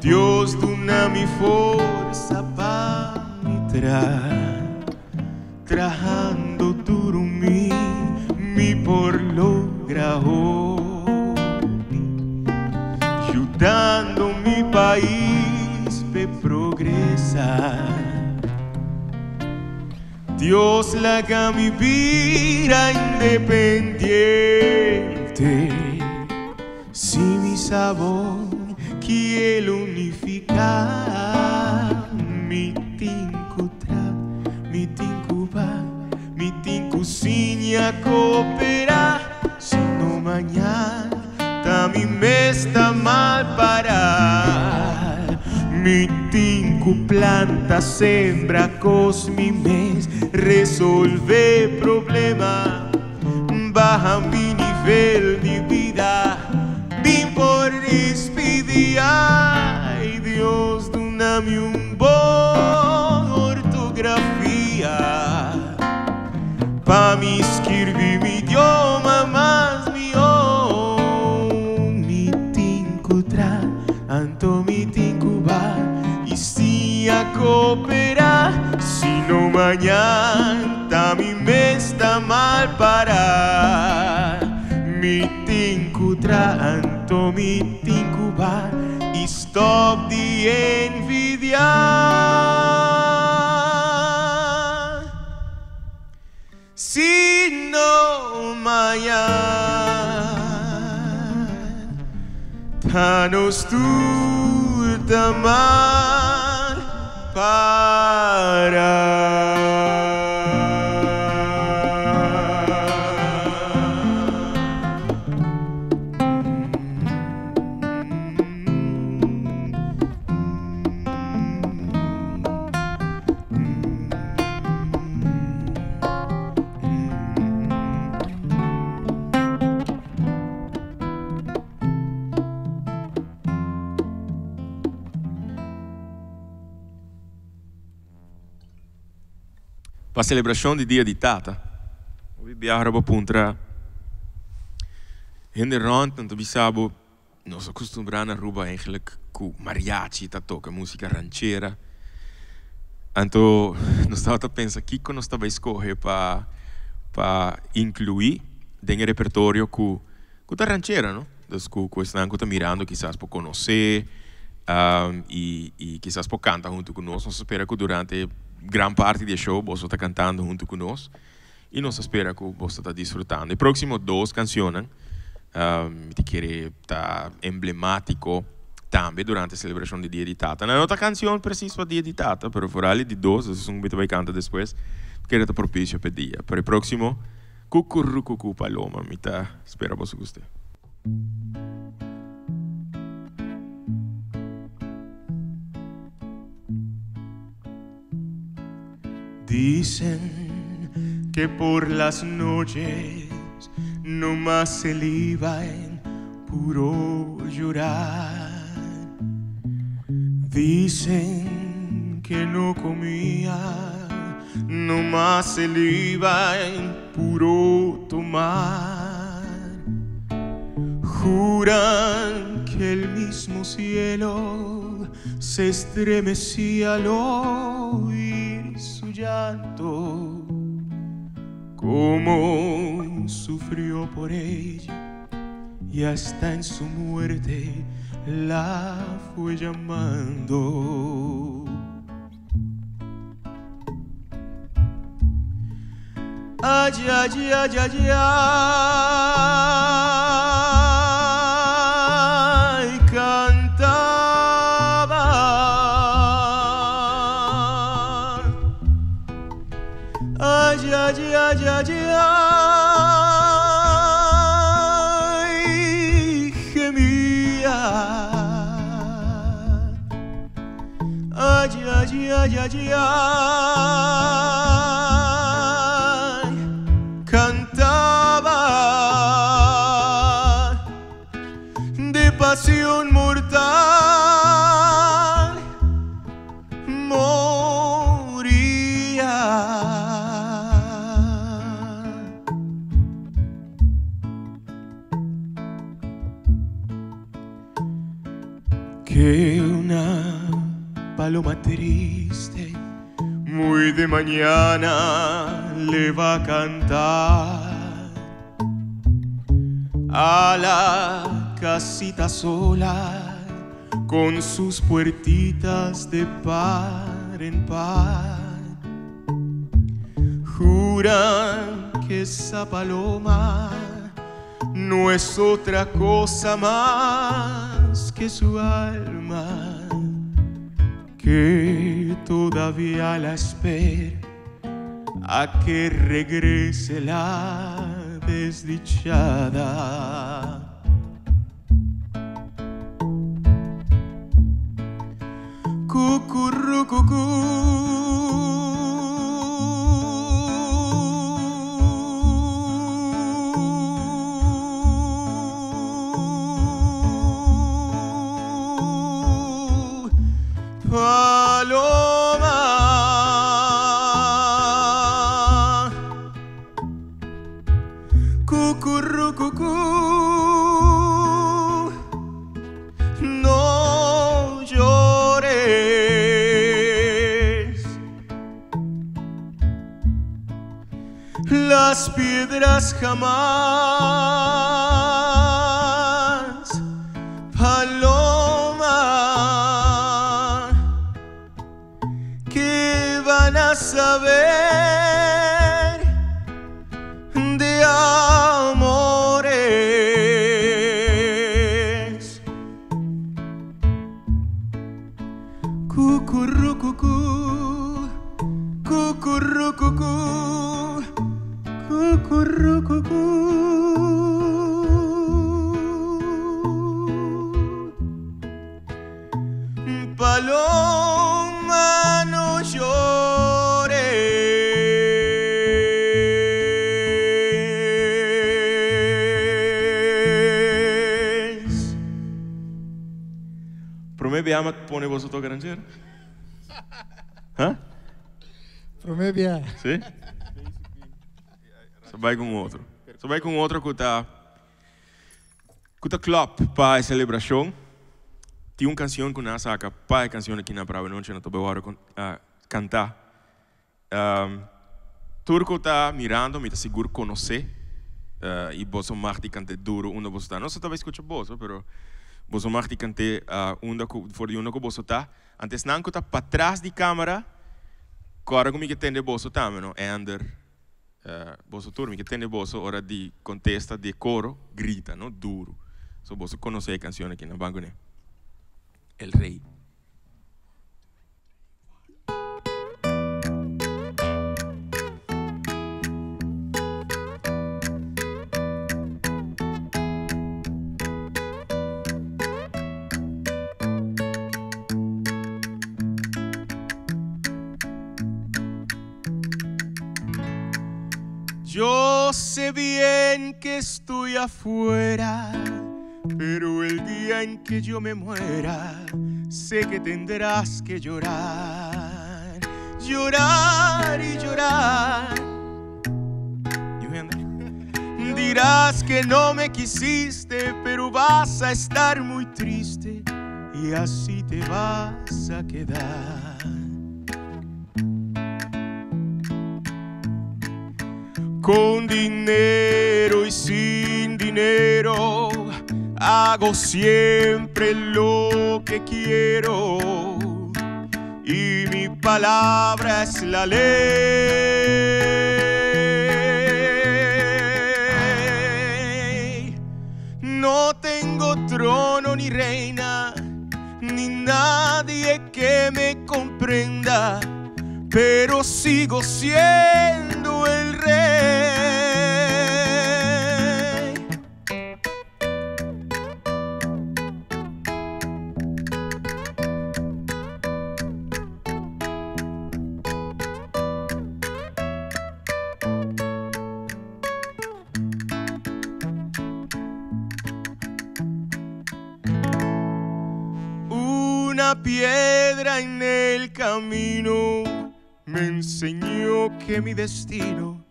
Dios, dona mi forza pa mi trabajando duro mi por lograr ayudando mi país pe progresar. Dios la haga mi vida independiente. Si mi sabor quiero unificar, mi tinku va, mi tinku sinya coopera. Si no mañana también me está mal parar. Mi tinku planta, sembra, cos mi mes, resolve problema, baja mi nivel de vida, bin por despedida. Ay Dios, dame un buen ortografía, pa mi escribir mi idioma más mío. Mi tinku anto mi tinku va, y si a cooperar, si no mañana también me está mal parar. Mi tinku anto mi tinku va, y stop the envidia. Si no mañana nos turta mal Para a celebração do dia de Tata, we viajamos para in de rond, en we saben, nós acostumbramos a Aruba eigenlijk com mariachi, tá toca música ranchera. Então, nós estávamos a pensar que nós estava escolher para incluir dentro do repertório com a ranchera, não? Então, com estão que mirando, quizás para conhecer e quizás para cantar junto conosco. Nós espera que durante gran parte do show você está cantando junto conosco e nós espera que você está desfrutando. E próximo 2 canções que querer tá emblemático também durante a celebração do dia de Tata. Não é outra canção precisa para o dia de Tata, mas por ali de 2, você não vai cantar depois, porque está propício para o dia. Para o próximo, Cucurucucu Paloma, me tá espera você gostar. Dicen que por las noches no más se liba en puro llorar. Dicen que no comía, no más se liba en puro tomar. Juran que el mismo cielo se estremecía al oír su llanto, como sufrió por ella y hasta en su muerte la fue llamando. Ay, ay, ay, ay, ay, cantaba ay, ay, ay, cantaba de pasión mortal, moría. Que una paloma triste muy de mañana le va a cantar a la casita sola con sus puertitas de par en par. Juran que esa paloma no es otra cosa más que su alma, que todavía la espera a que regrese la desdichada. Paloma, cucurrucucú, no llores. Las piedras jamás, paloma, ¿qué van a saber de amores? Cucurrucucú, cucurrucucú, cucurrucucú. Paloma, no llores. Promebiama pone vosotros granjer. ¿Ah? Promebia. ¿Sí? Você vai com outro. Você vai com outro que está club para a celebração. Tem uma canção que nós saca para a canção aqui na Prava Noite, não estou agora cantar. Turco está mirando, me está seguro conhecer. E você marca cante duro onde você está. Não só talvez escute você, mas você marca cante onde for de onde você está. Antes não que está para trás de câmera, agora como que tem de você também, não? Ender, você turma que tem de você hora de contesta de coro, grita, não duro. So você conhece a canção aqui na banco, né? El Rey. Yo sé bien que estoy afuera, pero el día en que yo me muera, sé que tendrás que llorar, llorar y llorar. Dirás que no me quisiste, pero vas a estar muy triste y así te vas a quedar. Con dinero y sin dinero, hago siempre lo que quiero y mi palabra es la ley. No tengo trono ni reina, ni nadie que me comprenda, pero sigo siendo el rey. una piedra en el camino me enseñó que mi destino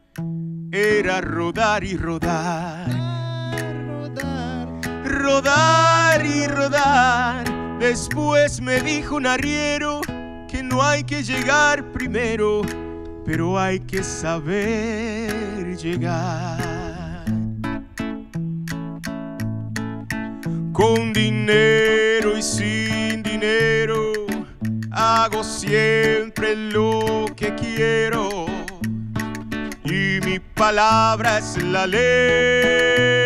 era rodar y rodar. Rodar y rodar. Después me dijo un arriero que no hay que llegar primero, pero hay que saber llegar. Con dinero y sin dinero hago siempre lo que quiero, y mi palabra es la ley.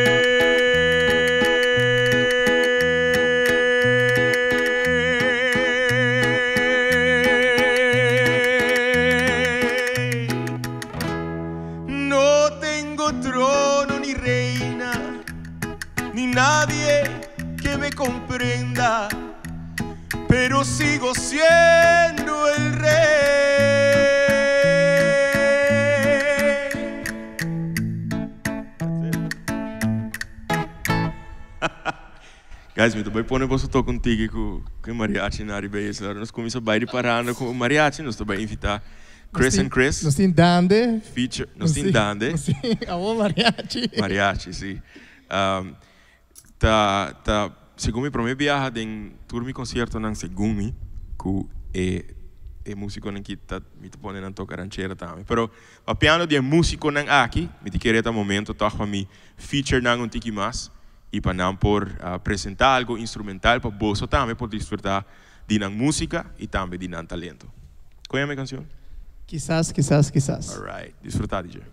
No tengo trono ni reina, ni nadie que me comprenda, pero sigo siendo el rey. Guys, me também pôr você tocar contigo com mariachi na Aribeia. Nós começamos a baile parando com o mariachi. Nós também invitar Chris and Chris. Nós temos Dande. Feature. Nós temos Dande. Nós temos a mariachi. Mariachi, sim. Segundo para mim viaja em turmi concerto nang segundo que é músico nang kita me te pone nang tocar ranchera também. Pero a piano de músico nang aqui me te querer momento toch para mim feature nang um tiki mais e para não por apresentar algo instrumental para você também por desfrutar de nang música e também de nang talento. Qual é a minha canção? Quizás, quizás, quizás. Alright, desfrutar DJ.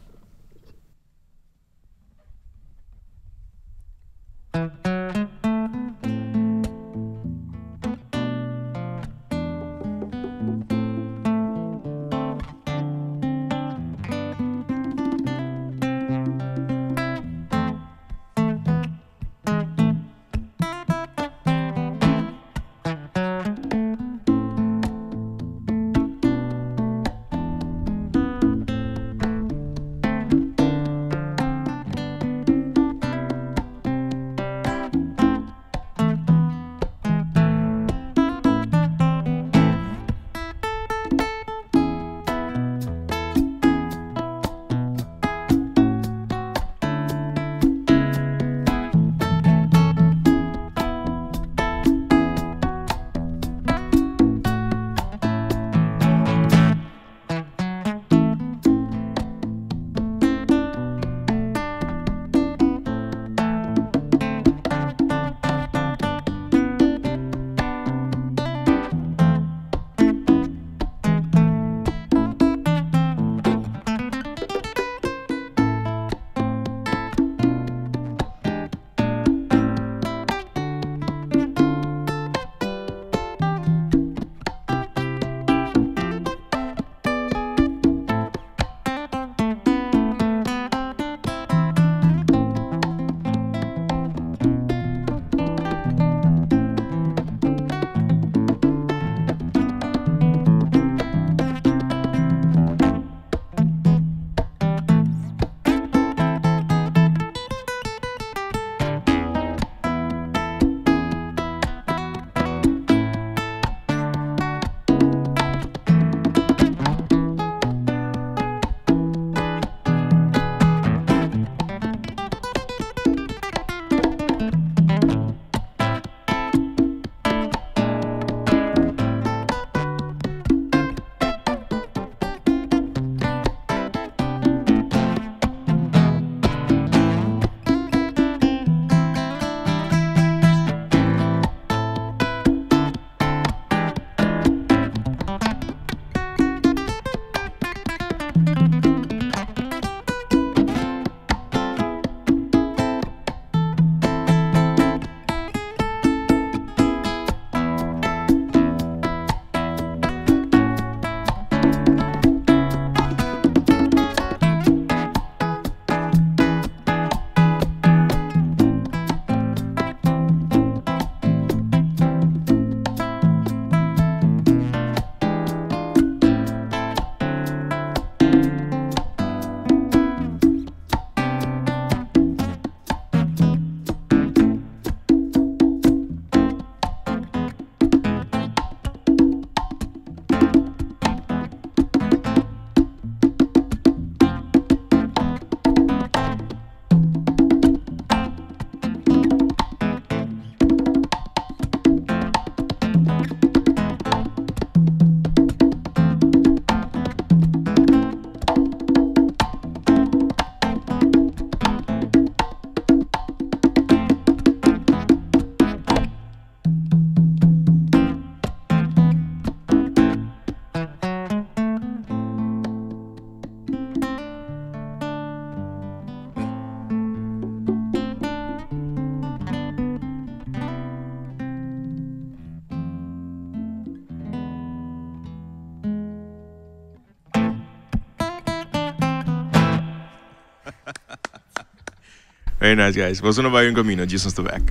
Very nice, guys. Vos no vai en camino. Jesus to back.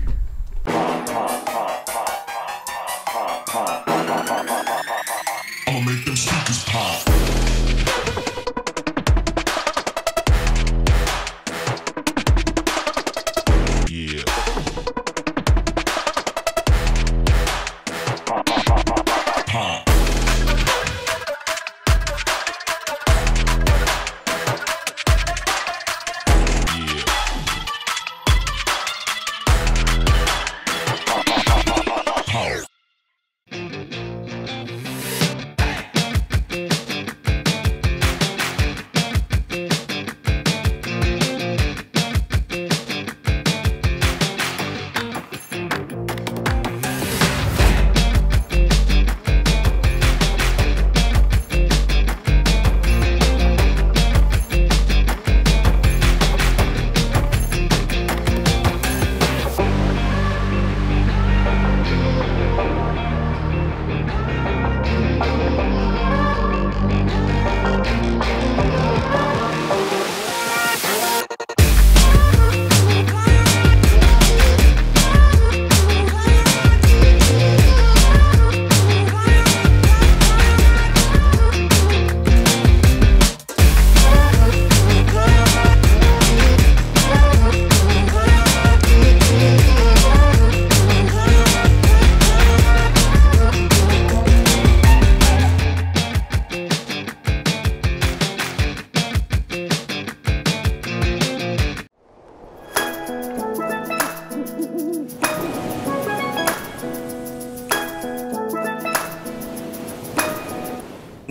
I'ma make them speakers pop. Yeah. Pop.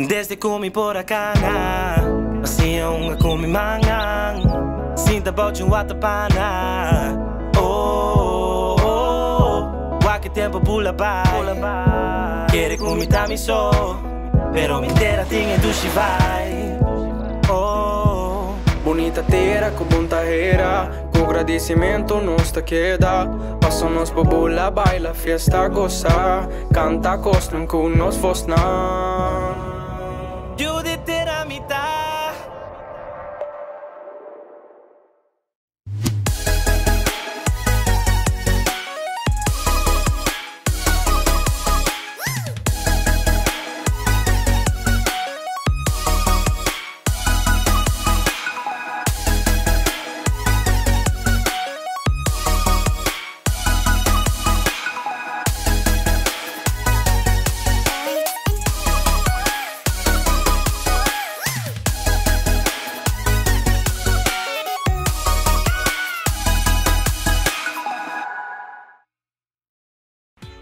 Desde comi por a cana, assim a comi mangang, sinta bote watapana. Oh, oh, oh, wake tempo pula vai. Quere comi tami so, pero me intera tinha do vai. Oh, bonita terra com bom terra, com agradecimento nos te queda. Passamos por bula, baila, fiesta, goza, canta costum com nos fosnan. You did it a mitad.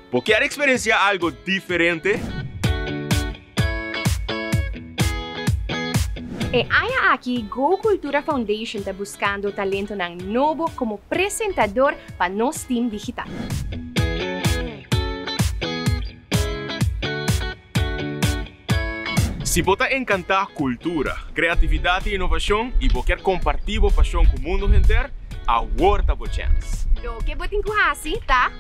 ¿Vos querés experienciar algo diferente? E aya aqui, Go Cultura Foundation está buscando talento ng novo como presentador para nos team digital. Si vos te encanta cultura, creatividad y innovación y vos querés compartir tu pasión con el mundo entero, aguarda vos chance. Lo que vos tenés tá?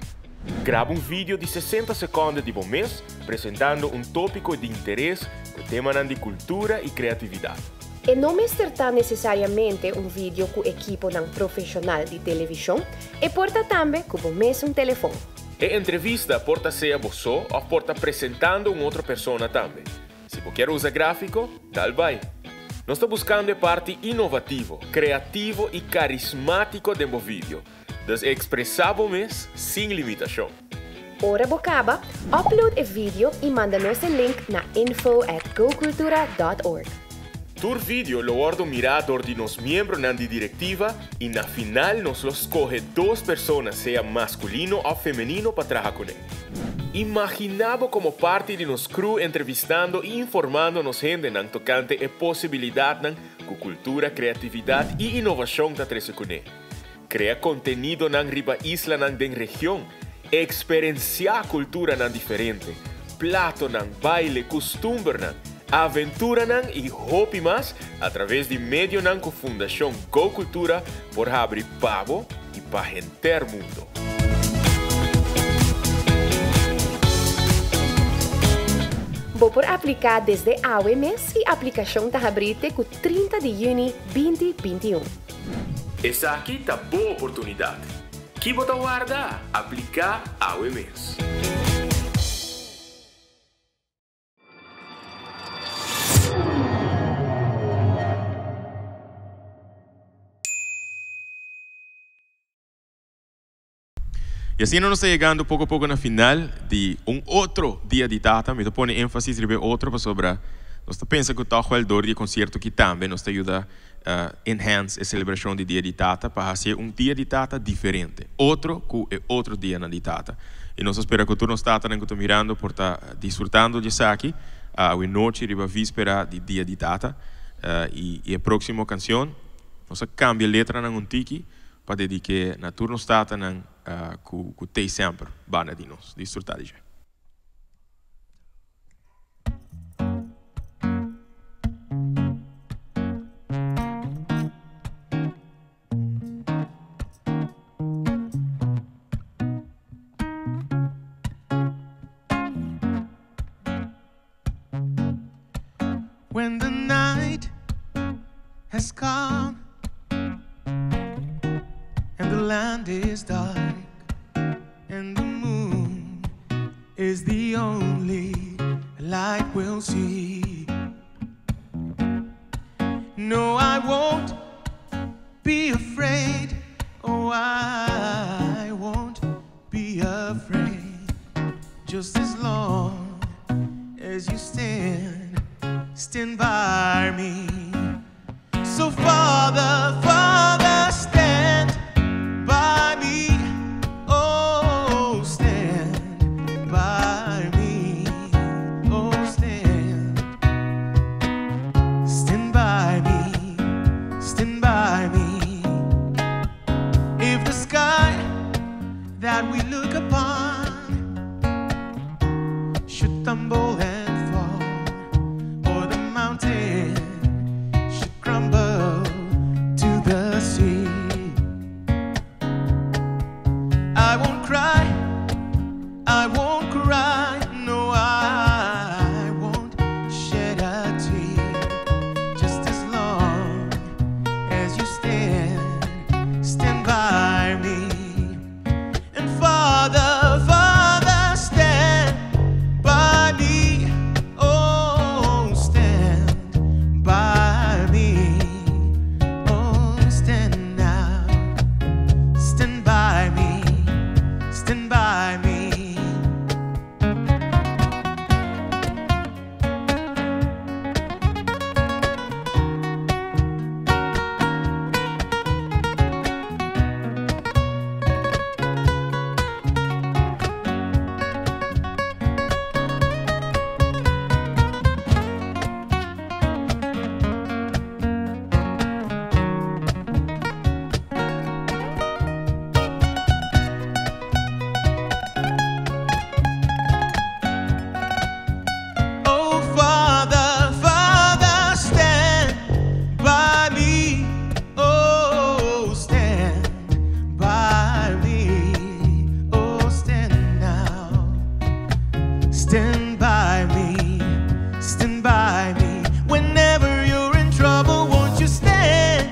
Grava um vídeo de 60 segundos de bom mês, apresentando um tópico de interesse no tema de cultura e criatividade. E não está necessariamente um vídeo com equipo ng profissional de televisão, e porta também com mesmo telefone. E entrevista porta ser você ou porta apresentando outra pessoa também. Se você quer usar gráfico, tal vai. Nós estamos buscando a parte inovativo, criativo e carismático do vídeo. Dus expressamos sem limitação. Ora bocaba, upload o vídeo e manda-nos o link na info@gocultura.org. Tur vídeo lo ordo mirador de nos membros na diretiva e na final nos lo escoge 2 pessoas, seja masculino ou feminino, para trabalhar com ele. Imaginamos como parte de nos crew entrevistando e informando nos gente nan tocante a possibilidade com cultura, criatividade e inovação da trece com ele. Crea contenido nan riba isla nan den região, experienciar cultura nan diferente, plato nan, baile, costumbre nan, aventura nan e hopi mais através de meio nan com Fundação Go Cultura por abrir pavo e para enter mundo. Vou por aplicar desde hoje mês e a aplicação está aberta com 30 de junho 2021. Essa aqui tá boa oportunidade. Que bota guarda, aplicar ao mês. E assim nós estamos chegando pouco a pouco na final de outro dia de data. Me põe ênfase sobre outro sobre nós pensa que o tal de concerto que também nos ajuda a enhance a celebração de dia de data para fazer dia de data diferente. Outro que é outro dia na data. E nós esperamos que tu nos está mirando por estar desfrutando de isso aqui. A noite riba víspera de dia de data. E a próxima canção nós cambia a letra na tiki para dedicar na turno stata na que tem sempre bana de nós desfrutar de. When the night has come and the land is dark and the moon is the only light we'll see. No, I won't be afraid. Oh, I won't be afraid. Just as long as you stand by me. So Father, Father, stand by me. Oh, stand by me. Oh, stand by me. Stand by me. If the sky that we look upon should tumble and fall, or the mountain should crumble to the sea, I won't cry, I won't cry, no, I won't shed a tear, just as long as you stand by me. And Father, Father, stand by me. Oh, stand by me. Oh, stand now. Stand by me. Stand by me. Oh, Father, Father, stand by me. Oh, stand by me. Oh, stand now. Stand by me. Stand by me. Whenever you're in trouble, won't you stand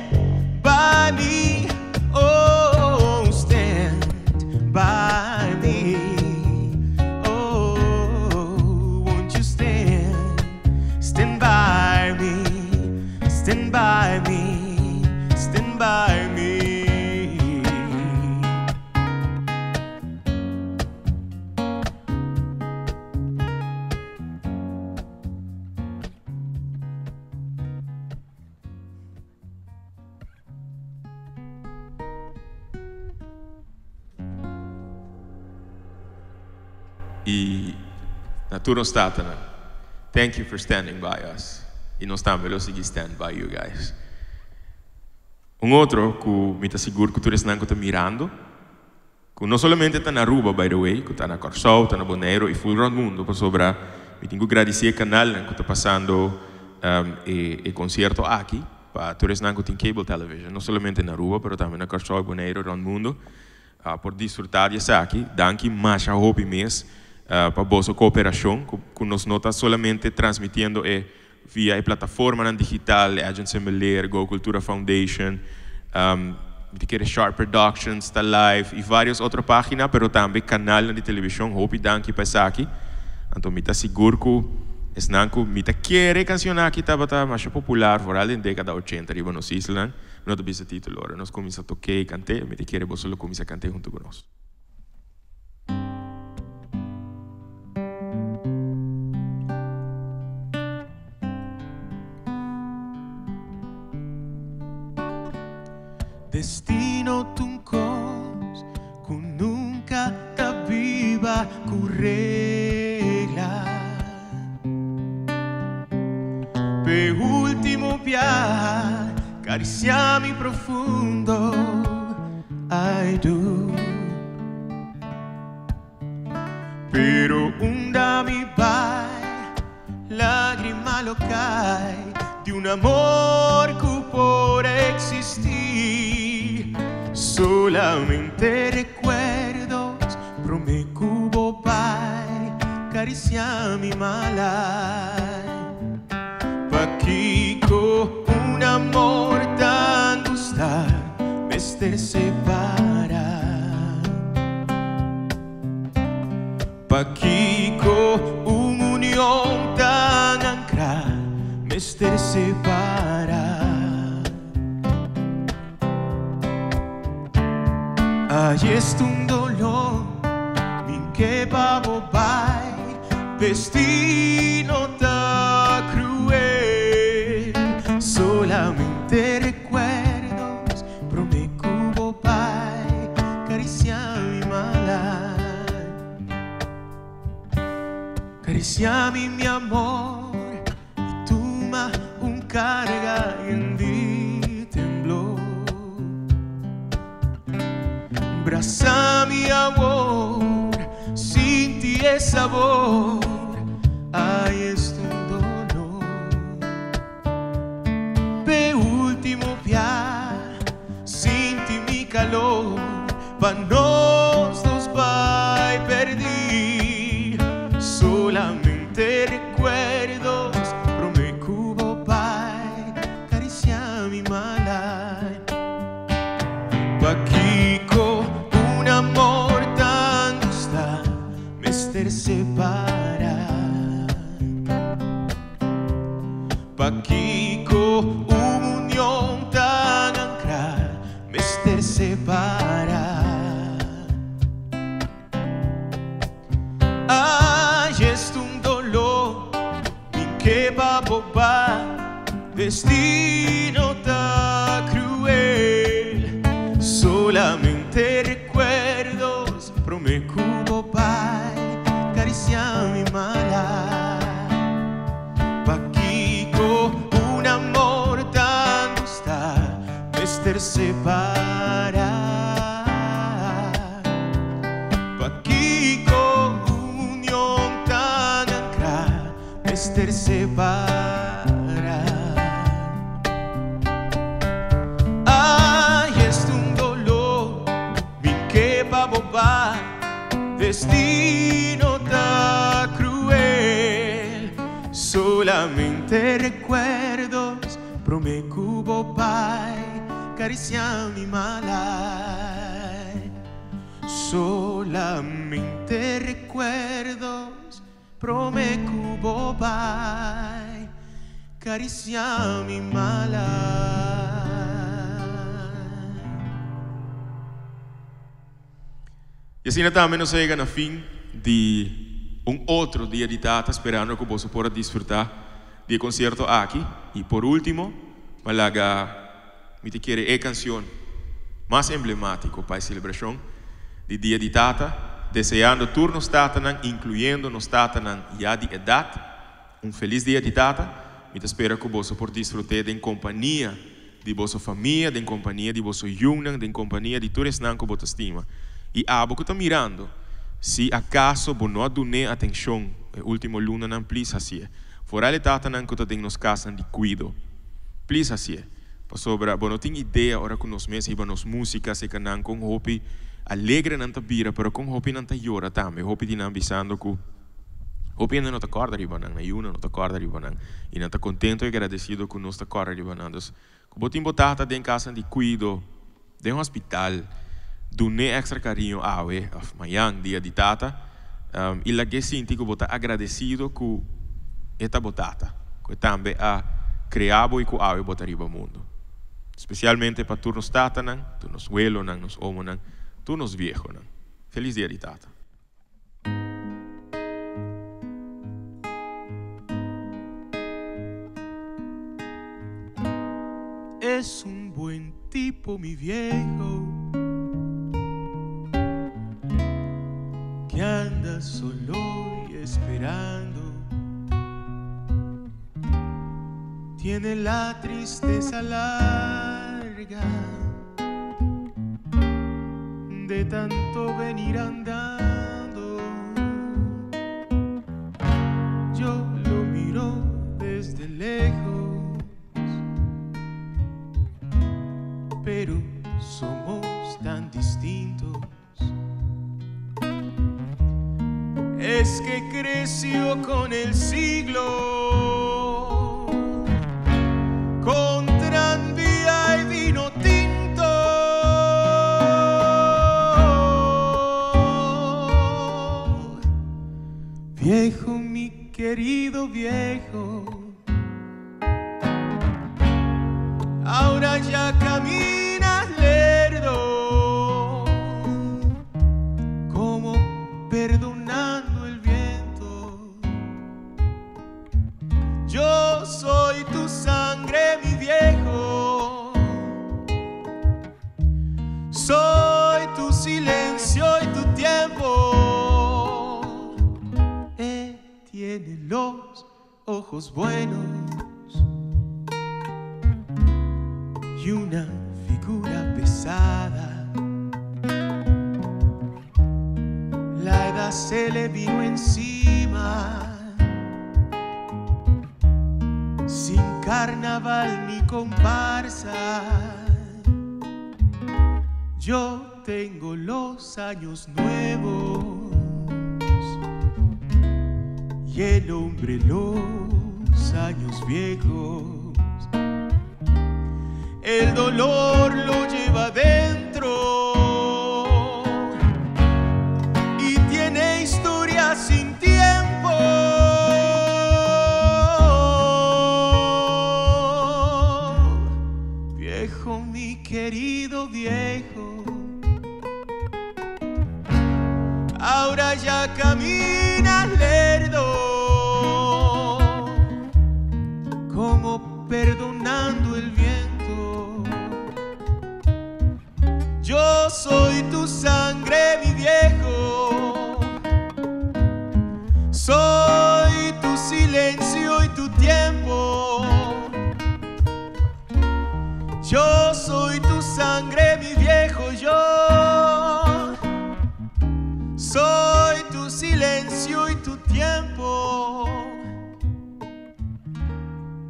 by me? Oh, stand by me. Oh, won't you stand by me, stand by me, stand by me. E na turno stata, thank you for standing by us. E nós também vamos seguir stand by you guys. Outro que me está seguro que tu está mirando, que não somente está na Aruba, by the way, que está na Corsol, está na Bonaire e full round mundo, para sobra, me tenho que agradecer o canal que está passando e concerto aqui, para tu está em cable television, não somente na Aruba, mas também na Corsol, Bonaire, round mundo, por desfrutar disso aqui, danke mais a hobby mês, para a vossa cooperação, que nós não está somente transmitindo via a plataforma digital, Agence Embeleer, Go Cultura Foundation, te quiere Sharp Productions, está live y varias otras páginas, pero también canal de televisión. Hopi danki pasaki. Então me tá seguro que es nanku me tá quiere canción aqui tá mais popular, foral em década 80 riba nos Island. Não te bisa título agora. Nós começa a tocar e cantar, me te quiere você lo começa a cantar junto conosco. Destino tuncos que nunca te viva corregla. Pe último viaje, cariciami profundo, I do. Pero mi vai, lágrima lo cae de un amor que por existir. Solamente recuerdos, prome cubo pai, caricia mi malai. Pa' Kiko un amor tan gustar, mester separa. Pa' Kiko un unión tan ancra, mester separa. Ahí está un dolor, min que babo bai, destino tan cruel. Solamente recuerdos, prome cubo bai, caricia mi malai. Caricia mi amor, y tú ma un carga en di temblor. Abraza mi amor, sin ti es sabor, ahí es un dolor. Pe último viaje, sin ti mi calor, pa' nos dos vai perder. Solamente recuerdos, prome cubo pai, caricia mi malai. Pa' Kiko un amor tan gusta, mester separa. Pa' Kiko una unión tan ancra, mester separa. Ay, es un dolor, mi que va boba, destino tan cruel. Solamente recuerdos, prome cubo pai, caricia mi malai. Pa' Kiko un amor tan gusta, mester separa. Pa' Kiko unión tan ancra, mester separa. Destino tan cruel. Solamente recuerdos, prome cubo pai, caricia mi malai. Solamente recuerdos, prome cubo pai, caricia mi malai. E assim também nós chegamos no fim de outro dia de data, esperando que você possa desfrutar do concerto aqui. E por último, malaga me te quero a canção mais emblemática para a celebração de dia de data, desejando todos nos tatanan, incluindo nos tatanan já de idade, feliz dia de data. Me te espero que você possa desfrutar em companhia de vossa família, em companhia de vosso jungen, em companhia de todos que você estima. E abo que está mirando, se acaso você não dá atenção, o último luna não, please assim. Fora ele tata não que tem nos casas de cuido, please assim. Para sobra, você não tem ideia ora com nós mesmos, e nos músicas e canam com hopi alegre não tá bira, pero com hopi não tá llora também. Hopi de não avisando que hopi ainda não tá corda riba não, ayuna não tá corda riba não, e não tá contento e agradecido que nós tá corda riba não. Então, que você tem botata em casa de cuido de um hospital, dune extra carinho a we, amanhã, dia de tata, e lá que sinto que botar agradecido com esta botata, que também a criar e com a botar riba mundo. Especialmente para turnos tata, turnos abuelo, nos homo, turnos viejo. Feliz dia de tata. Es un buen tipo, mi viejo, que anda solo y esperando. Tiene la tristeza larga de tanto venir andando. Yo lo miro desde lejos, pero somos tan distintos. Es que creció con el siglo, con tranvía y vino tinto. Viejo, mi querido viejo, ahora ya caminas lerdo, como perdonando el viento. Yo soy tu sangre, mi viejo, soy tu silencio y tu tiempo. Tiene los ojos buenos y una figura pesada. La edad se le vino encima, sin carnaval ni comparsa. Yo tengo los años nuevos y el hombre los años viejos. El dolor lo lleva dentro y tiene historia sin tiempo. Viejo, mi querido viejo, ahora ya caminas lerdo, como perdonando el viento. Yo soy tu sangre, mi viejo, soy tu silencio y tu tiempo. Yo soy tu sangre, mi viejo, yo soy tu silencio y tu tiempo.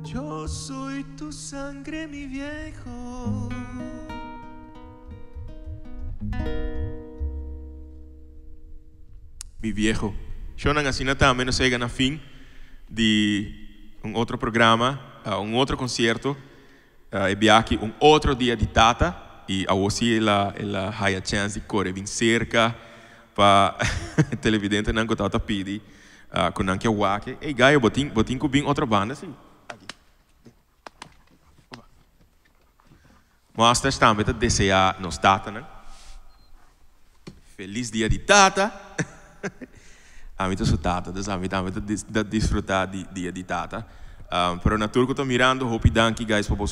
Yo soy tu sangre, mi viejo. Mi viejo. Yo não assina também, não chega na fim de outro programa, outro concerto, e aqui outro dia de tata, e a você ela há a chance de correr bem cerca para televidente não que tata pedi, com não que wake, e gaio botin com bem outra banda assim. Mas também te desejar nos tata, né? Feliz dia de tata. A mim sou tata, dus a mim também de desfrutar de dia de tata. Pero na turco tô mirando, hope danke guys por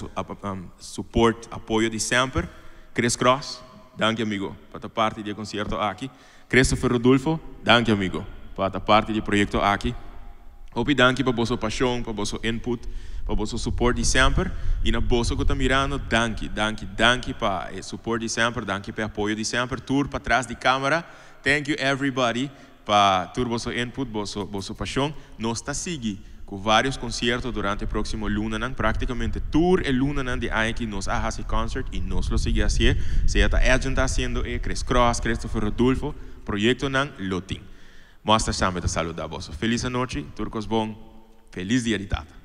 support, apoio de sempre. Chris Cross, danke amigo, para parte do concerto aqui. Christopher Rodolfo, danke amigo, para parte do projeto aqui. Hope danke para vossa paixão, para vosso input, para vosso support de sempre. E na bolsa que tô mirando, danke para support de sempre, danke para apoio de sempre. Tour para trás de câmera. Thank you everybody para todo vosso input, vosso paixão. Nós está seguindo com vários concertos durante o próximo luna, praticamente tour e luna de aí que nós hacemos concert e nós lo seguimos assim. Se está fazendo Chris Cross, Christopher Rodolfo, projeto nan Lotin. Mostra sempre te saludar vos. Feliz noite, turcos bom. Feliz dia de tata.